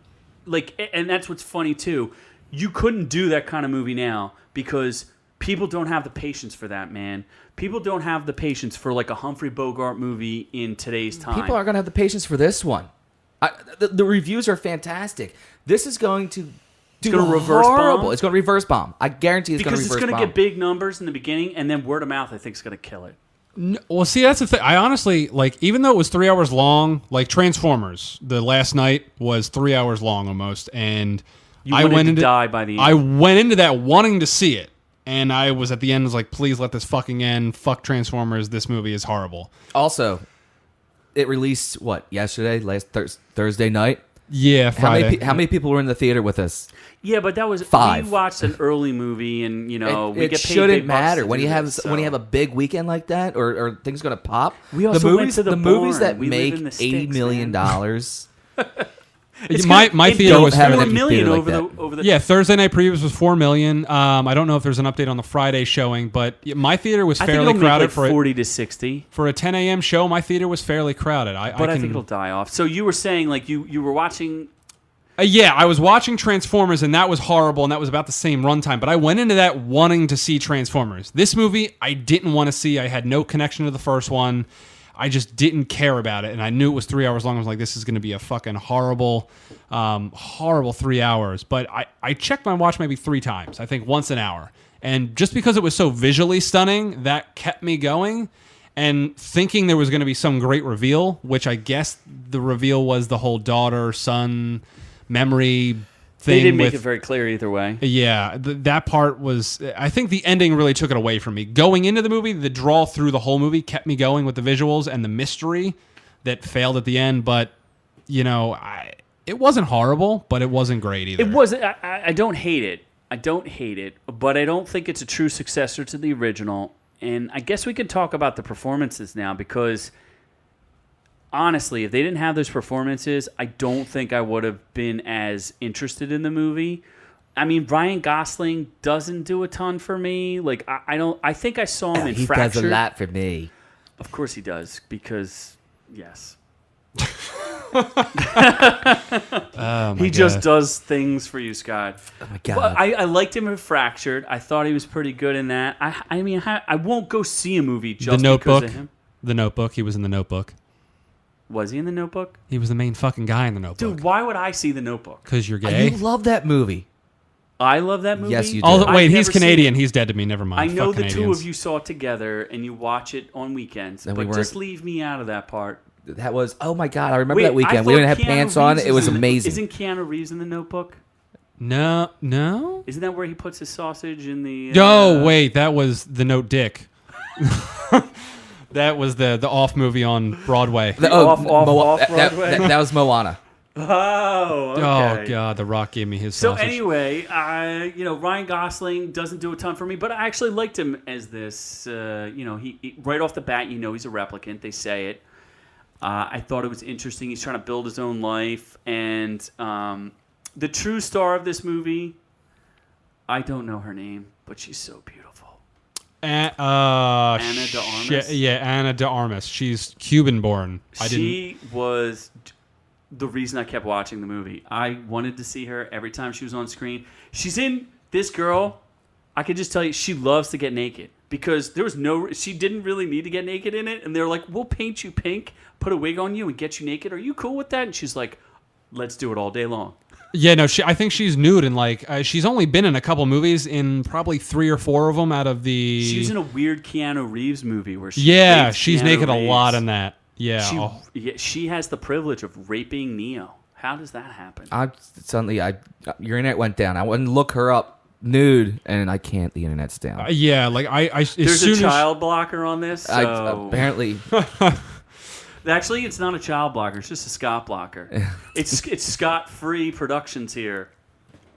A: and that's what's funny, too. You couldn't do that kind of movie now because people don't have the patience for that, man. People don't have the patience for like a Humphrey Bogart movie in today's time.
C: People aren't going to have the patience for this one. The reviews are fantastic. This is going to do
A: gonna reverse
C: horrible.
A: bomb?
C: It's going to reverse bomb. I guarantee it's going to
A: because
C: reverse bomb.
A: it's going to get big numbers in the beginning, and then word of mouth, I think, is going to kill it.
B: Well, see, that's the thing. I honestly, like, even though it was 3 hours long, like Transformers, the last night was 3 hours long almost, and
A: I went into die by the end.
B: I went into that wanting to see it, and I was at the end was like, please let this fucking end. Fuck Transformers. This movie is horrible.
C: Also, it released, yesterday? Last Thursday night?
B: Yeah, Friday.
C: How many people were in the theater with us?
A: Yeah, but that was
C: 5.
A: We watched an early movie, and we
C: it
A: get paid.
C: shouldn't
A: big bucks
C: matter
A: to
C: when
A: do
C: you have
A: this,
C: when you have a big weekend like that, or things gonna pop.
A: We also went to the
C: movies
A: barn.
C: that
A: We live
C: make
A: in the
C: $80
A: sticks,
C: million.
B: My theater was
C: have
B: fairly,
C: it
A: $4 million
C: like
A: over
C: that.
A: the over the.
B: yeah. Thursday night previews was $4 million. I don't know if there's an update on the Friday showing, but my theater was
A: I think
B: fairly
A: it'll
B: crowded
A: make
B: for
A: like
B: it.
A: 40 to 60.
B: For a 10 a.m. show, my theater was fairly crowded.
A: I think it'll die off. So you were saying like you were watching.
B: Yeah, I was watching Transformers, and that was horrible, and that was about the same runtime. But I went into that wanting to see Transformers. This movie, I didn't want to see. I had no connection to the first one. I just didn't care about it, and I knew it was 3 hours long. I was like, this is going to be a fucking horrible 3 hours. But I checked my watch maybe 3 times, I think once an hour. And just because it was so visually stunning, that kept me going. And thinking there was going to be some great reveal, which I guess the reveal was the whole daughter-son memory thing.
A: They didn't make it very clear either way.
B: Yeah, that part was... I think the ending really took it away from me. Going into the movie, the draw through the whole movie kept me going with the visuals and the mystery that failed at the end. But, it wasn't horrible, but it wasn't great either.
A: It wasn't. I don't hate it. I don't hate it, but I don't think it's a true successor to the original. And I guess we could talk about the performances now because... honestly, if they didn't have those performances, I don't think I would have been as interested in the movie. I mean, Ryan Gosling doesn't do a ton for me. Like, I don't. I think I saw him in
C: He
A: Fractured.
C: does a lot for me.
A: Of course he does, because yes, he just does things for you, Scott.
C: Oh my god!
A: Well, I liked him in Fractured. I thought he was pretty good in that. I mean, I won't go see a movie just because of him.
B: The Notebook. He was in The Notebook.
A: Was he in The Notebook?
B: He was the main fucking guy in The Notebook.
A: Dude, why would I see The Notebook?
B: Because you're gay.
C: You love that movie.
A: I love that movie.
C: Yes, you do.
B: Wait,
A: I've
B: he's
A: never
B: Canadian.
A: seen it.
B: He's dead to me. Never mind.
A: I know
B: Fuck
A: the two
B: Canadians.
A: of you saw it together and you watch it on weekends,
C: And
A: but
C: we
A: just leave me out of that part.
C: That was, oh my god! I remember
A: Wait,
C: that
A: I
C: weekend. We
A: thought
C: didn't have
A: Keanu
C: pants on.
A: Reeves
C: It was
A: is in-
C: amazing.
A: Isn't Keanu Reeves in The Notebook?
B: No.
A: Isn't that where he puts his sausage in the...
B: Oh, wait. That was The Note Dick. That was the off movie on Broadway.
A: Off Broadway?
C: That was Moana.
A: Oh, okay.
B: Oh, God. The Rock gave me his
A: So
B: sausage.
A: anyway, Ryan Gosling doesn't do a ton for me, but I actually liked him as this. He right off the bat, he's a replicant. They say it. I thought it was interesting. He's trying to build his own life, and the true star of this movie, I don't know her name, but she's so beautiful.
B: Anna
A: de Armas?
B: Yeah, Anna de Armas. She's Cuban-born.
A: She was the reason I kept watching the movie. I wanted to see her every time she was on screen. She's in this girl. I could just tell you, she loves to get naked because she didn't really need to get naked in it. And they're like, we'll paint you pink, put a wig on you, and get you naked. Are you cool with that? And she's like, let's do it all day long.
B: Yeah, no, I think she's nude and she's only been in a couple movies, in probably 3 or 4 of them out of the...
A: She's in a weird Keanu Reeves movie where
B: she's
A: Keanu
B: naked
A: Reeves.
B: a lot in that. Yeah.
A: She has the privilege of raping Neo. How does that happen?
C: Your internet went down. I went and look her up nude, and I can't. The internet's down.
B: Yeah, like as
A: There's
B: soon
A: a child blocker on this. So.
C: Apparently.
A: Actually, it's not a child blocker. It's just a Scott blocker. It's Scott-free Productions here.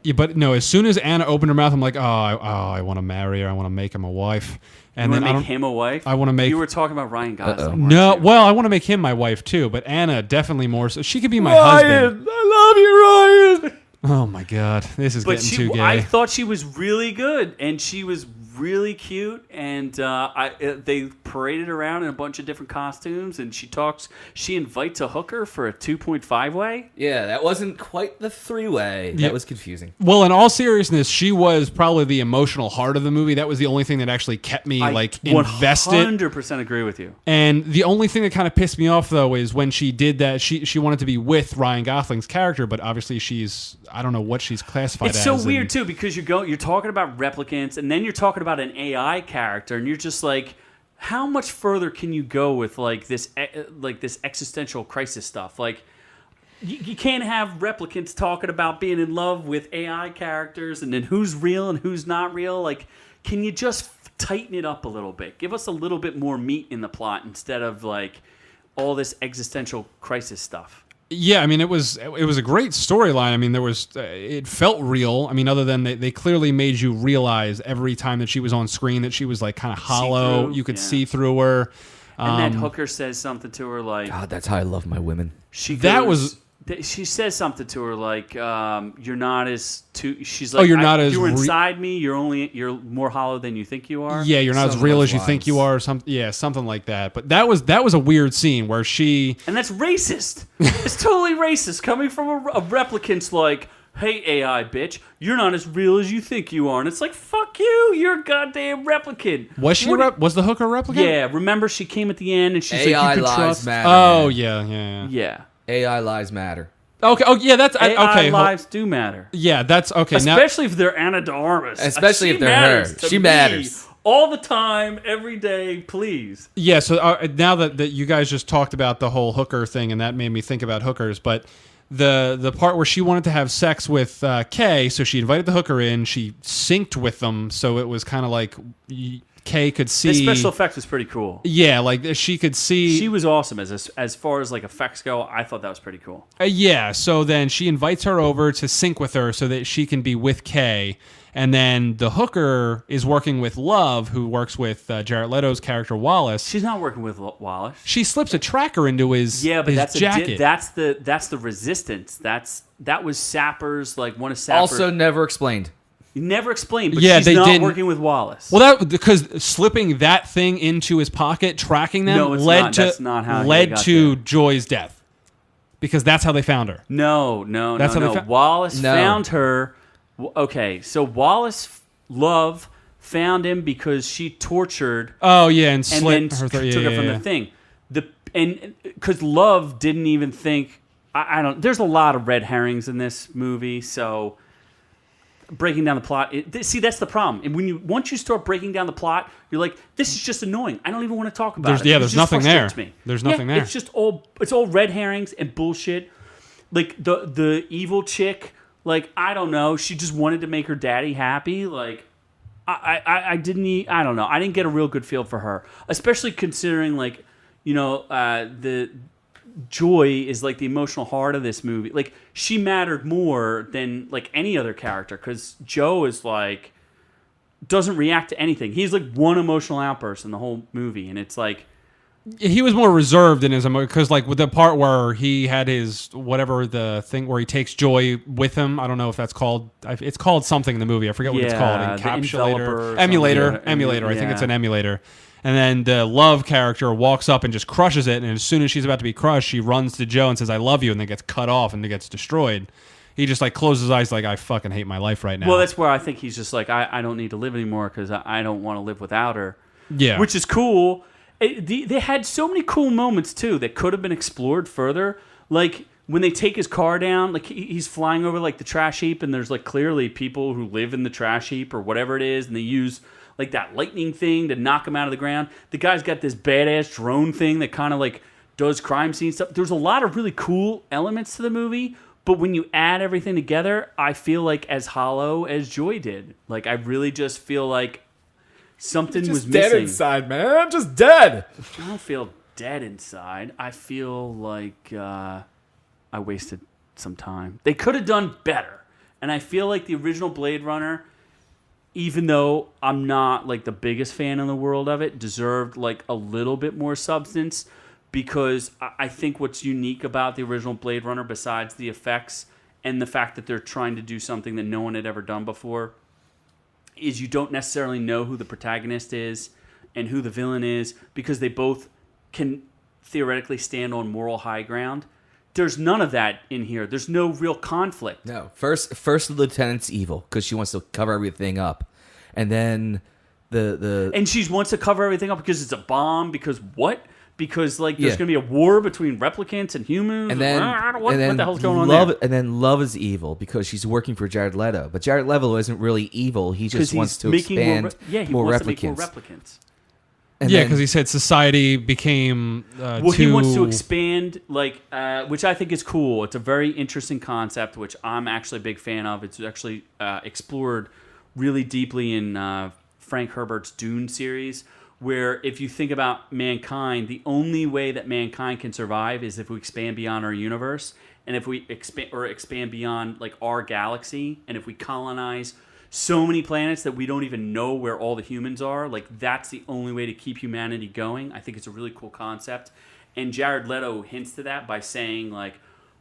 B: Yeah, but no. As soon as Anna opened her mouth, I'm like, I want to marry her. I want to make him a wife. And
A: You
B: then
A: want to make him a wife?
B: I want to make.
A: You were talking about Ryan Gosling.
B: No,
A: weren't you?
B: well, I want to make him my wife too, but Anna definitely more so. She could be my husband.
C: I love you, Ryan.
B: Oh my god, this is
A: But
B: getting too gay.
A: I thought she was really good, and she was really cute, and they paraded around in a bunch of different costumes, and she invites a hooker for a 2.5 way.
C: Yeah, that wasn't quite the 3-way.
B: Yeah.
C: That was confusing.
B: Well, in all seriousness, she was probably the emotional heart of the movie. That was the only thing that actually kept me invested.
A: 100% agree with you.
B: And the only thing that kind of pissed me off though is when she did that. She wanted to be with Ryan Gosling's character, but obviously I don't know what she's classified as.
A: It's so weird too, because you're talking about replicants, and then you're talking about an AI character, and you're just like, how much further can you go with this existential crisis stuff? Like, you can't have replicants talking about being in love with AI characters, and then who's real and who's not real. Like, can you just tighten it up a little bit? Give us a little bit more meat in the plot instead of like all this existential crisis stuff.
B: Yeah, I mean, it was a great storyline. I mean, it felt real. I mean, other than they clearly made you realize every time that she was on screen that she was like kind of hollow.
A: See-through,
B: You could
A: yeah.
B: see through her.
A: And that hooker says something to her like,
C: God, that's how I love my women.
A: she says something to her like, you're not as too. She's like,
B: you're not as
A: you're inside me. You're more hollow than you think you are.
B: Yeah, you're not as
C: Some of
B: real
C: those
B: as you think
C: lines.
B: you are. Something like that. But that was a weird scene where she.
A: And that's racist. It's totally racist coming from a replicant's like, hey, AI bitch, you're not as real as you think you are. And it's like, fuck you, you're a goddamn replicant.
B: Was she? Was the hooker a replicant?
A: Yeah, remember she came at the end and she's
C: AI
A: like, you can
C: lies
A: trust.
C: matter.
B: Oh
C: man.
B: yeah.
A: Yeah.
C: AI lies matter.
B: Okay. Oh yeah. That's
A: AI
B: okay.
A: lives do matter.
B: Yeah, that's okay.
A: Especially if they're Ana de Armas.
C: Especially
A: She
C: if they're
A: matters
C: her.
A: to
C: She
A: me
C: matters.
A: all the time, every day, please.
B: Yeah, so now that you guys just talked about the whole hooker thing, and that made me think about hookers, but the part where she wanted to have sex with Kay, so she invited the hooker in, she synced with them, so it was kind of like Kay could see.
A: The special effects was pretty cool.
B: Yeah, like she could see.
A: She was awesome as far as like effects go. I thought that was pretty cool.
B: Yeah, so then she invites her over to sync with her so that she can be with Kay. And then the hooker is working with Love, who works with Jared Leto's character Wallace.
A: She's not working with Wallace.
B: She slips a tracker into his
A: But
B: his
A: that's
B: jacket.
A: that's the resistance. That was Sapper's, like one of Sapper's.
C: Also never explained.
A: Never explained, but
B: Yeah,
A: she's
B: they
A: not
B: didn't-
A: working with Wallace.
B: Well, that because slipping that thing into his pocket, tracking them,
A: No, it's
B: led
A: not.
B: to
A: That's not how he
B: led
A: got
B: to
A: there.
B: Joy's death, because that's how they found her.
A: No.
B: That's how they fa-
A: Wallace
C: No.
A: found her. Okay, so Wallace Love found him because she tortured
B: Oh yeah, and
A: and
B: slit
A: then
B: her throat.
A: took
B: Yeah,
A: it from
B: yeah,
A: the thing. And because Love didn't even think. I don't. There's a lot of red herrings in this movie, so breaking down the plot. See, that's the problem. And once you start breaking down the plot, you're like, this is just annoying. I don't even want to talk about it.
B: Yeah,
A: It
B: there's
A: just
B: nothing there.
A: frustrates me.
B: There's nothing there.
A: It's just all red herrings and bullshit. Like the evil chick. Like, I don't know. She just wanted to make her daddy happy. Like, I don't know. I didn't get a real good feel for her, especially considering like, the Joy is like the emotional heart of this movie. Like, she mattered more than like any other character because Joe is like doesn't react to anything. He's like one emotional outburst in the whole movie, and it's like.
B: He was more reserved in his emotion because, like, with the part where he had his whatever the thing where he takes Joy with him. I don't know if that's called. It's called something in the movie. I forget what it's called.
A: the enveloper
B: Encapsulator,
A: or
B: emulator,
A: something.
B: emulator. I think
A: Yeah.
B: it's an emulator. And then the Love character walks up and just crushes it. And as soon as she's about to be crushed, she runs to Joe and says, "I love you," and then gets cut off and then gets destroyed. He just like closes his eyes, like, I fucking hate my life right now.
A: Well, that's where I think he's just like, I don't need to live anymore because I don't want to live without her.
B: yeah,
A: Which is cool. They had so many cool moments, too, that could have been explored further. Like, when they take his car down, like, he's flying over, like, the trash heap, and there's, like, clearly people who live in the trash heap or whatever it is, and they use, like, that lightning thing to knock him out of the ground. The guy's got this badass drone thing that kind of, like, does crime scene stuff. There's a lot of really cool elements to the movie, But when you add everything together, I feel like as hollow as Joy did. Like, I really just feel like something was
D: Just dead
A: missing.
D: inside, man. Just dead.
A: I don't feel dead inside. I feel like I wasted some time. They could have done better. And I feel like the original Blade Runner, even though I'm not like the biggest fan in the world of it, deserved like a little bit more substance, because I think what's unique about the original Blade Runner, besides the effects and the fact that they're trying to do something that no one had ever done before, is you don't necessarily know who the protagonist is and who the villain is, because they both can theoretically stand on moral high ground. There's none of that in here. There's no real conflict.
C: No, first the lieutenant's evil because she wants to cover everything up, and then the
A: And she wants to cover everything up because it's a bomb. Because what? Because like there's
C: Yeah.
A: going to be a war between replicants and humans.
C: and then
A: what the hell's going on
C: love,
A: there?
C: And then love is evil because she's working for Jared Leto, but Jared Leto isn't really evil. He just wants to expand
A: he
C: more
A: wants
C: replicants.
A: to make more replicants.
C: And
B: Yeah,
C: then-
B: because he said society became
A: Well, he wants to expand, like, which I think is cool. It's a very interesting concept, which I'm actually a big fan of. It's actually explored really deeply in Frank Herbert's Dune series, where if you think about mankind, the only way that mankind can survive is if we expand beyond our universe, and if we expand beyond like our galaxy, and if we colonize so many planets that we don't even know where all the humans are. Like, that's the only way to keep humanity going. I think it's a really cool concept. And Jared Leto hints to that by saying, like,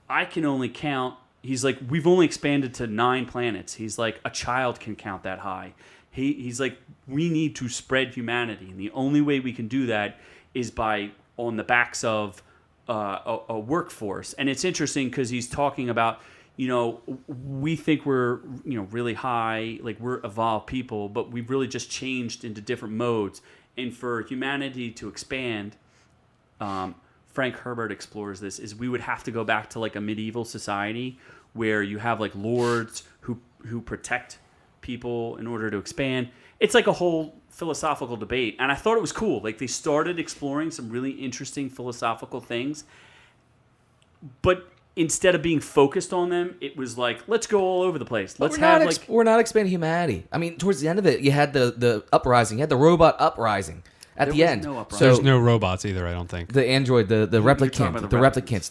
A: I can only count... He's like, we've only expanded to 9 planets. He's like, a child can count that high. He's like, we need to spread humanity. And the only way we can do that is by on the backs of a workforce. And it's interesting because he's talking about... You know, we think we're, you know, really high, like we're evolved people, but we've really just changed into different modes. And for humanity to expand, Frank Herbert explores this, is we would have to go back to like a medieval society where you have like lords who protect people in order to expand. It's like a whole philosophical debate. And I thought it was cool. Like they started exploring some really interesting philosophical things, but instead of being focused on them, it was like, let's go all over the place. Let's have
C: we're not expanding humanity. I mean, towards the end of it, you had the uprising. You had the robot uprising at the
A: was
C: end.
A: no uprising.
C: So
B: There's no robots either, I don't think.
C: the android, the
A: talking
C: replicant,
A: about
C: the
A: the
C: replicants,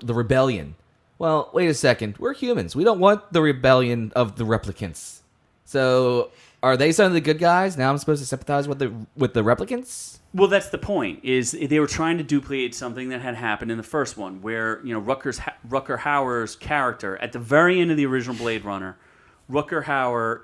C: the rebellion. Well, wait a second. We're humans. We don't want the rebellion of the replicants. So are they some of the good guys? Now I'm supposed to sympathize with the replicants?
A: Well, that's the point, is they were trying to duplicate something that had happened in the first one, where, you know, Rutger Hauer's character, at the very end of the original Blade Runner, Rutger Hauer,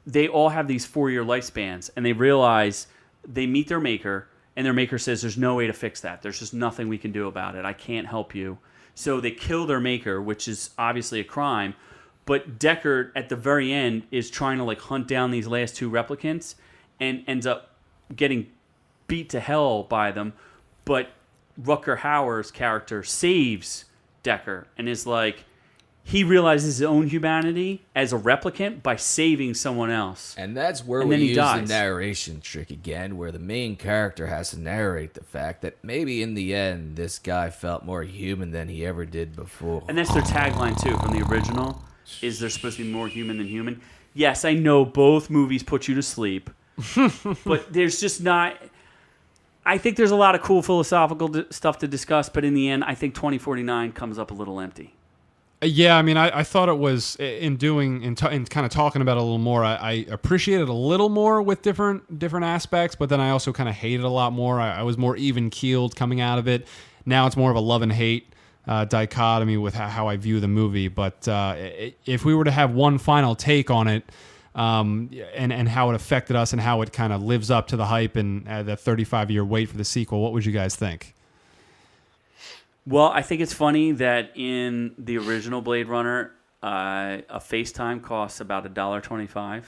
A: they all have these 4-year lifespans, and they realize they meet their maker, and their maker says, there's no way to fix that. There's just nothing we can do about it. I can't help you. So they kill their maker, which is obviously a crime, but Deckard, at the very end, is trying to, like, hunt down these last 2 replicants, and ends up getting beat to hell by them, but Rutger Hauer's character saves Deckard and is like, he realizes his own humanity as a replicant by saving someone else.
C: And that's where
A: And
C: we
A: then he
C: use
A: dies.
C: the narration trick again, where the main character has to narrate the fact that maybe in the end, this guy felt more human than he ever did before.
A: And that's their tagline too from the original, is they're supposed to be more human than human. Yes, I know both movies put you to sleep, but there's just not... I think there's a lot of cool philosophical stuff to discuss, but in the end, I think 2049 comes up a little empty.
B: Yeah, I mean, I thought it was, in kind of talking about it a little more, I appreciated a little more with different aspects, but then I also kind of hated a lot more. I was more even-keeled coming out of it. Now it's more of a love and hate dichotomy with how I view the movie. But if we were to have one final take on it, and how it affected us and how it kind of lives up to the hype and the 35-year wait for the sequel, what would you guys think?
A: Well, I think it's funny that in the original Blade Runner, a FaceTime costs about $1.25.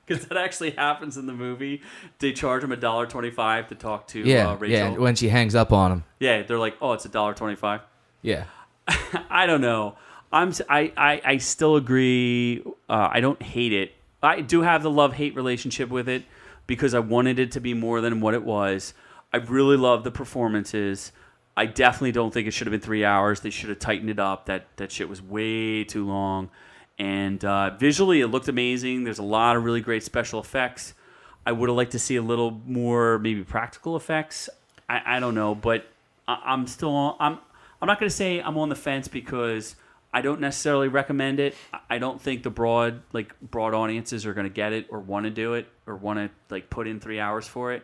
A: Because that actually happens in the movie. They charge him $1.25 to talk to Rachel.
C: Yeah, when she hangs up on him.
A: Yeah, they're like, oh, it's $1.25.
C: Yeah.
A: I don't know. I still agree. I don't hate it. I do have the love-hate relationship with it because I wanted it to be more than what it was. I really love the performances. I definitely don't think it should have been 3 hours. They should have tightened it up. That shit was way too long. And visually, it looked amazing. There's a lot of really great special effects. I would have liked to see a little more maybe practical effects. I don't know, but I'm not going to say I'm on the fence because I don't necessarily recommend it. I don't think the broad audiences are going to get it or want to do it or want to like put in 3 hours for it.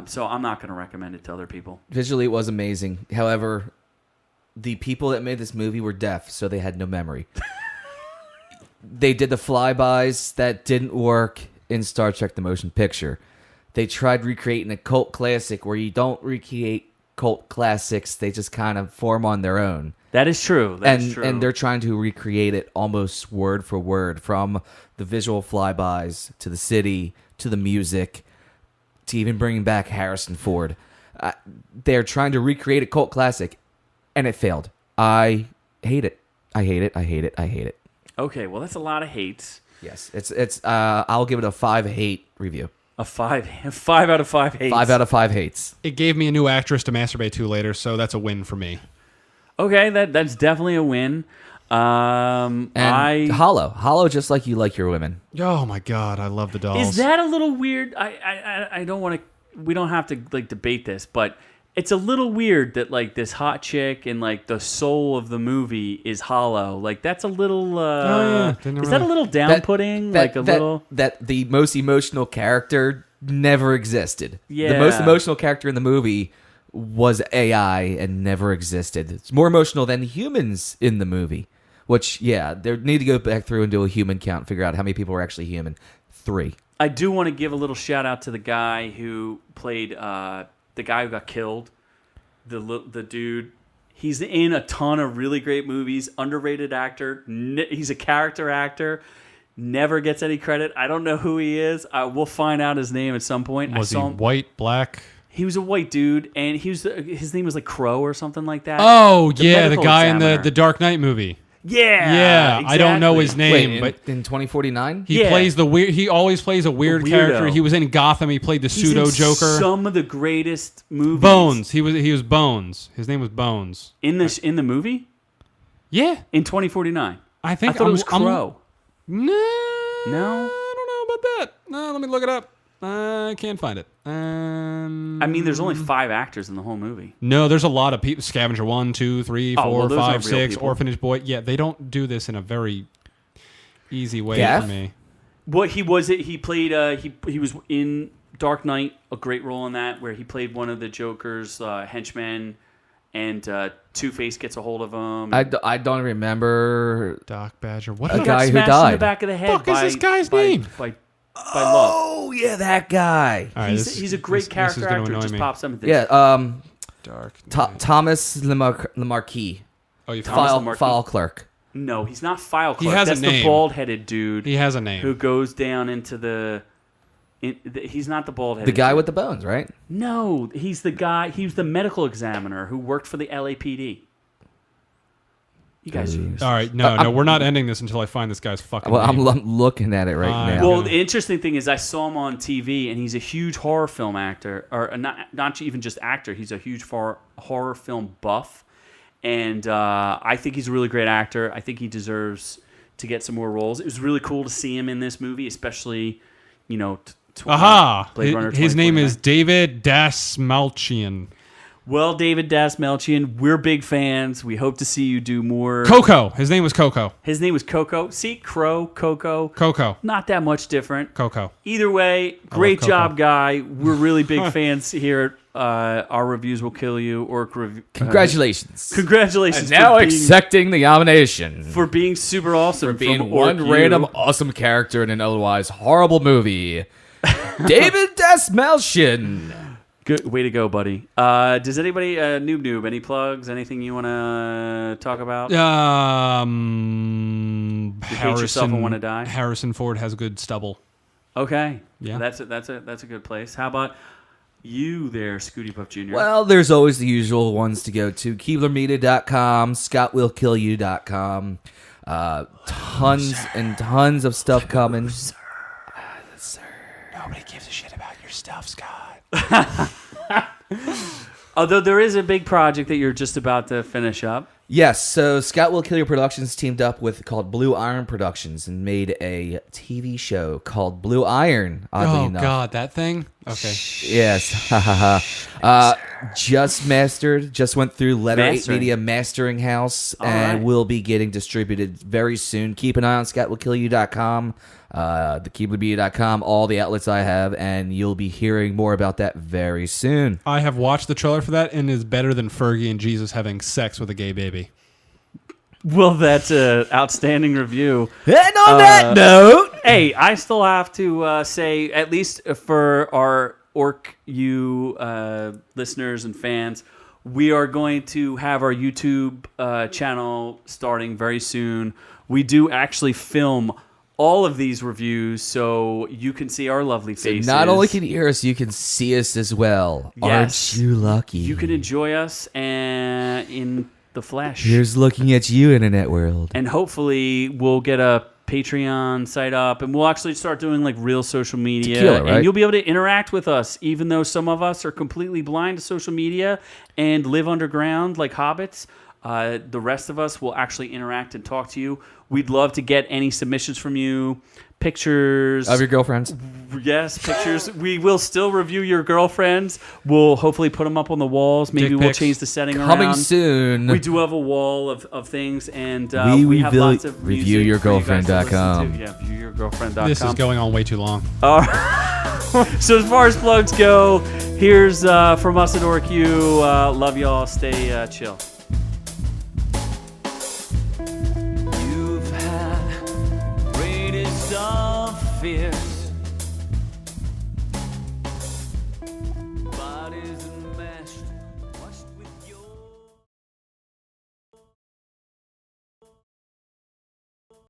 A: So I'm not going to recommend it to other people.
C: Visually, it was amazing. However, the people that made this movie were deaf, so they had no memory. They did the flybys that didn't work in Star Trek The Motion Picture. They tried recreating a cult classic where you don't recreate cult classics. They just kind of form on their own.
A: That is true.
C: And they're trying to recreate it almost word for word, from the visual flybys to the city to the music to even bringing back Harrison Ford. They're trying to recreate a cult classic, and it failed. I hate it. I hate it. I hate it. I hate it.
A: Okay, well, that's a lot of hates.
C: Yes, it's. I'll give it a 5-hate review.
A: A 5 out of 5 hates.
C: 5 out of 5 hates.
B: It gave me a new actress to masturbate to later, so that's a win for me.
A: Okay, that's definitely a win.
C: And Hollow, just like you like your women.
B: Oh my god, I love the dolls.
A: Is that a little weird? I don't want to. We don't have to like debate this, but it's a little weird that like this hot chick and like the soul of the movie is Hollow. Like that's a little. Is that a little down-putting?
C: That the most emotional character never existed.
A: Yeah.
C: The most emotional character in the movie was AI and never existed. It's more emotional than humans in the movie. Which, yeah, they need to go back through and do a human count and figure out how many people were actually human. 3.
A: I do want to give a little shout out to the guy who played the guy who got killed. The dude. He's in a ton of really great movies. Underrated actor. He's a character actor. Never gets any credit. I don't know who he is. We'll find out his name at some point.
B: Was he white, black?
A: He was a white dude, and his name was like Crow or something like that.
B: Oh, yeah, the
A: medical
B: guy
A: examiner.
B: in the Dark Knight movie.
A: Yeah,
B: I don't know his name,
C: Wait,
B: but
C: in 2049?
B: he plays the weird. He always plays a weird
A: weirdo.
B: character. He was in Gotham. He played the
A: He's
B: pseudo
A: in
B: Joker.
A: Some of the greatest movies.
B: Bones. He was Bones. His name was Bones.
A: in the movie
B: Yeah,
A: in 2049.
B: I think
A: I thought it was Crow.
B: No,
A: No?
B: I don't know about that. No, let me look it up. I can't find it.
A: I mean, there's only 5 actors in the whole movie.
B: No, there's a lot of people. Scavenger 1, 2, 3, 4,
A: well, those
B: 5,
A: aren't real
B: 6,
A: people.
B: Orphanage Boy. Yeah, they don't do this in a very easy way
C: Gaff?
B: for me.
A: What he was? He played. He was in Dark Knight, a great role in that, where he played one of the Joker's henchmen, and Two-Face gets a hold of him.
C: I don't remember.
B: Doc Badger. What
C: A
B: the
C: guy
A: got
C: who
A: smashed in
C: died.
A: the back of the head.
B: Fuck is this guy's name?
A: By Love.
C: Oh, yeah, that guy.
B: All right,
A: He's a great
B: this
A: character
B: is gonna
A: actor.
B: annoy
A: Just
B: me.
A: pops up.
C: Yeah,
B: Dark.
C: Thomas Lemarquis.
B: Oh, you
A: Thomas
C: File,
A: Lemarquis.
C: file clerk.
A: No, he's not file clerk.
B: has a
A: That's the
B: name.
A: bald-headed dude
B: He has a name.
A: who goes down into the. He's not the bald-headed.
C: The guy
A: dude.
C: with the bones, right?
A: No, he's the guy. He was the medical examiner who worked for the LAPD. You guys.
B: All right, no, we're not ending this until I find this guy's fucking
C: Well, I'm
B: name.
C: looking at it right now.
A: Well, the interesting thing is I saw him on TV, and he's a huge horror film actor, or not even just actor. He's a huge horror film buff, and I think he's a really great actor. I think he deserves to get some more roles. It was really cool to see him in this movie, especially,
B: Aha!
A: Blade Runner
B: His name
A: 2049.
B: is David Dasmalchian.
A: Well, David Dasmalchian, we're big fans. We hope to see you do more.
B: Coco. His name was Coco.
A: His name was Coco. See, Crow, Coco.
B: Coco.
A: Not that much different.
B: Coco.
A: Either way, great
B: Coco.
A: job, guy. We're really big fans here at Our Reviews Will Kill You.
C: Congratulations.
A: Congratulations
C: And now
A: for being,
C: accepting the nomination.
A: for being super awesome.
C: For being
A: from
C: one
A: OrkU.
C: random awesome character in an otherwise horrible movie. David Dasmalchian.
A: Good way to go, buddy. Does anybody, Noob-Noob, any plugs? Anything you want to talk about? hate yourself and wanna die?
B: Harrison Ford has good stubble.
A: Okay.
B: Yeah.
A: That's a good place. How about you there, Scooty Puff Jr.?
C: Well, there's always the usual ones to go to. KeeblerMedia.com, ScottWillKillYou.com. Tons and tons of stuff coming.
D: Nobody gives a shit about your stuff, Scott.
A: Although there is a big project that you're just about to finish up.
C: Yes, so Scott Will Kill You Productions teamed up with called Blue Iron Productions and made a TV show called Blue Iron. Oddly
B: Oh
C: enough.
B: God, that thing. Okay.
C: Yes, just mastered. Just went through Letter 8
A: Mastering.
C: Media Mastering House,
A: All
C: and
A: right.
C: will be getting distributed very soon. Keep an eye on ScottWillKillYou.com, theKeepTheBeat.com, all the outlets I have, and you'll be hearing more about that very soon.
B: I have watched the trailer for that and is better than Fergie and Jesus having sex with a gay baby.
A: Well, that's an outstanding review.
C: And on that note,
A: Hey, I still have to say, at least for our OrkU listeners and fans, we are going to have our YouTube channel starting very soon. We do actually film all of these reviews, so you can see our lovely faces.
C: not only can you hear us, you can see us as well.
A: Yes.
C: Aren't you lucky?
A: You can enjoy us in the flesh.
C: Here's looking at you, internet world.
A: And hopefully we'll get a Patreon site up, and we'll actually start doing like real social media.
C: Tequila, right?
A: And you'll be able to interact with us, even though some of us are completely blind to social media and live underground like hobbits. The rest of us will actually interact and talk to you. We'd love to get any submissions from you, pictures.
C: Of your girlfriends.
A: Yes, pictures. We will still review your girlfriends. We'll hopefully put them up on the walls. Maybe
B: Dick
A: we'll
B: pics.
A: change the setting around.
C: Coming soon.
A: We do have a wall of things, and
C: We
A: have
C: will
A: lots of music for you guys to
C: reviewyourgirlfriend.com.
A: listen to. Yeah, viewyourgirlfriend.com.
B: This is going on way too long.
A: All right. So as far as plugs go, here's from us at OrkU. Love y'all. Stay chill.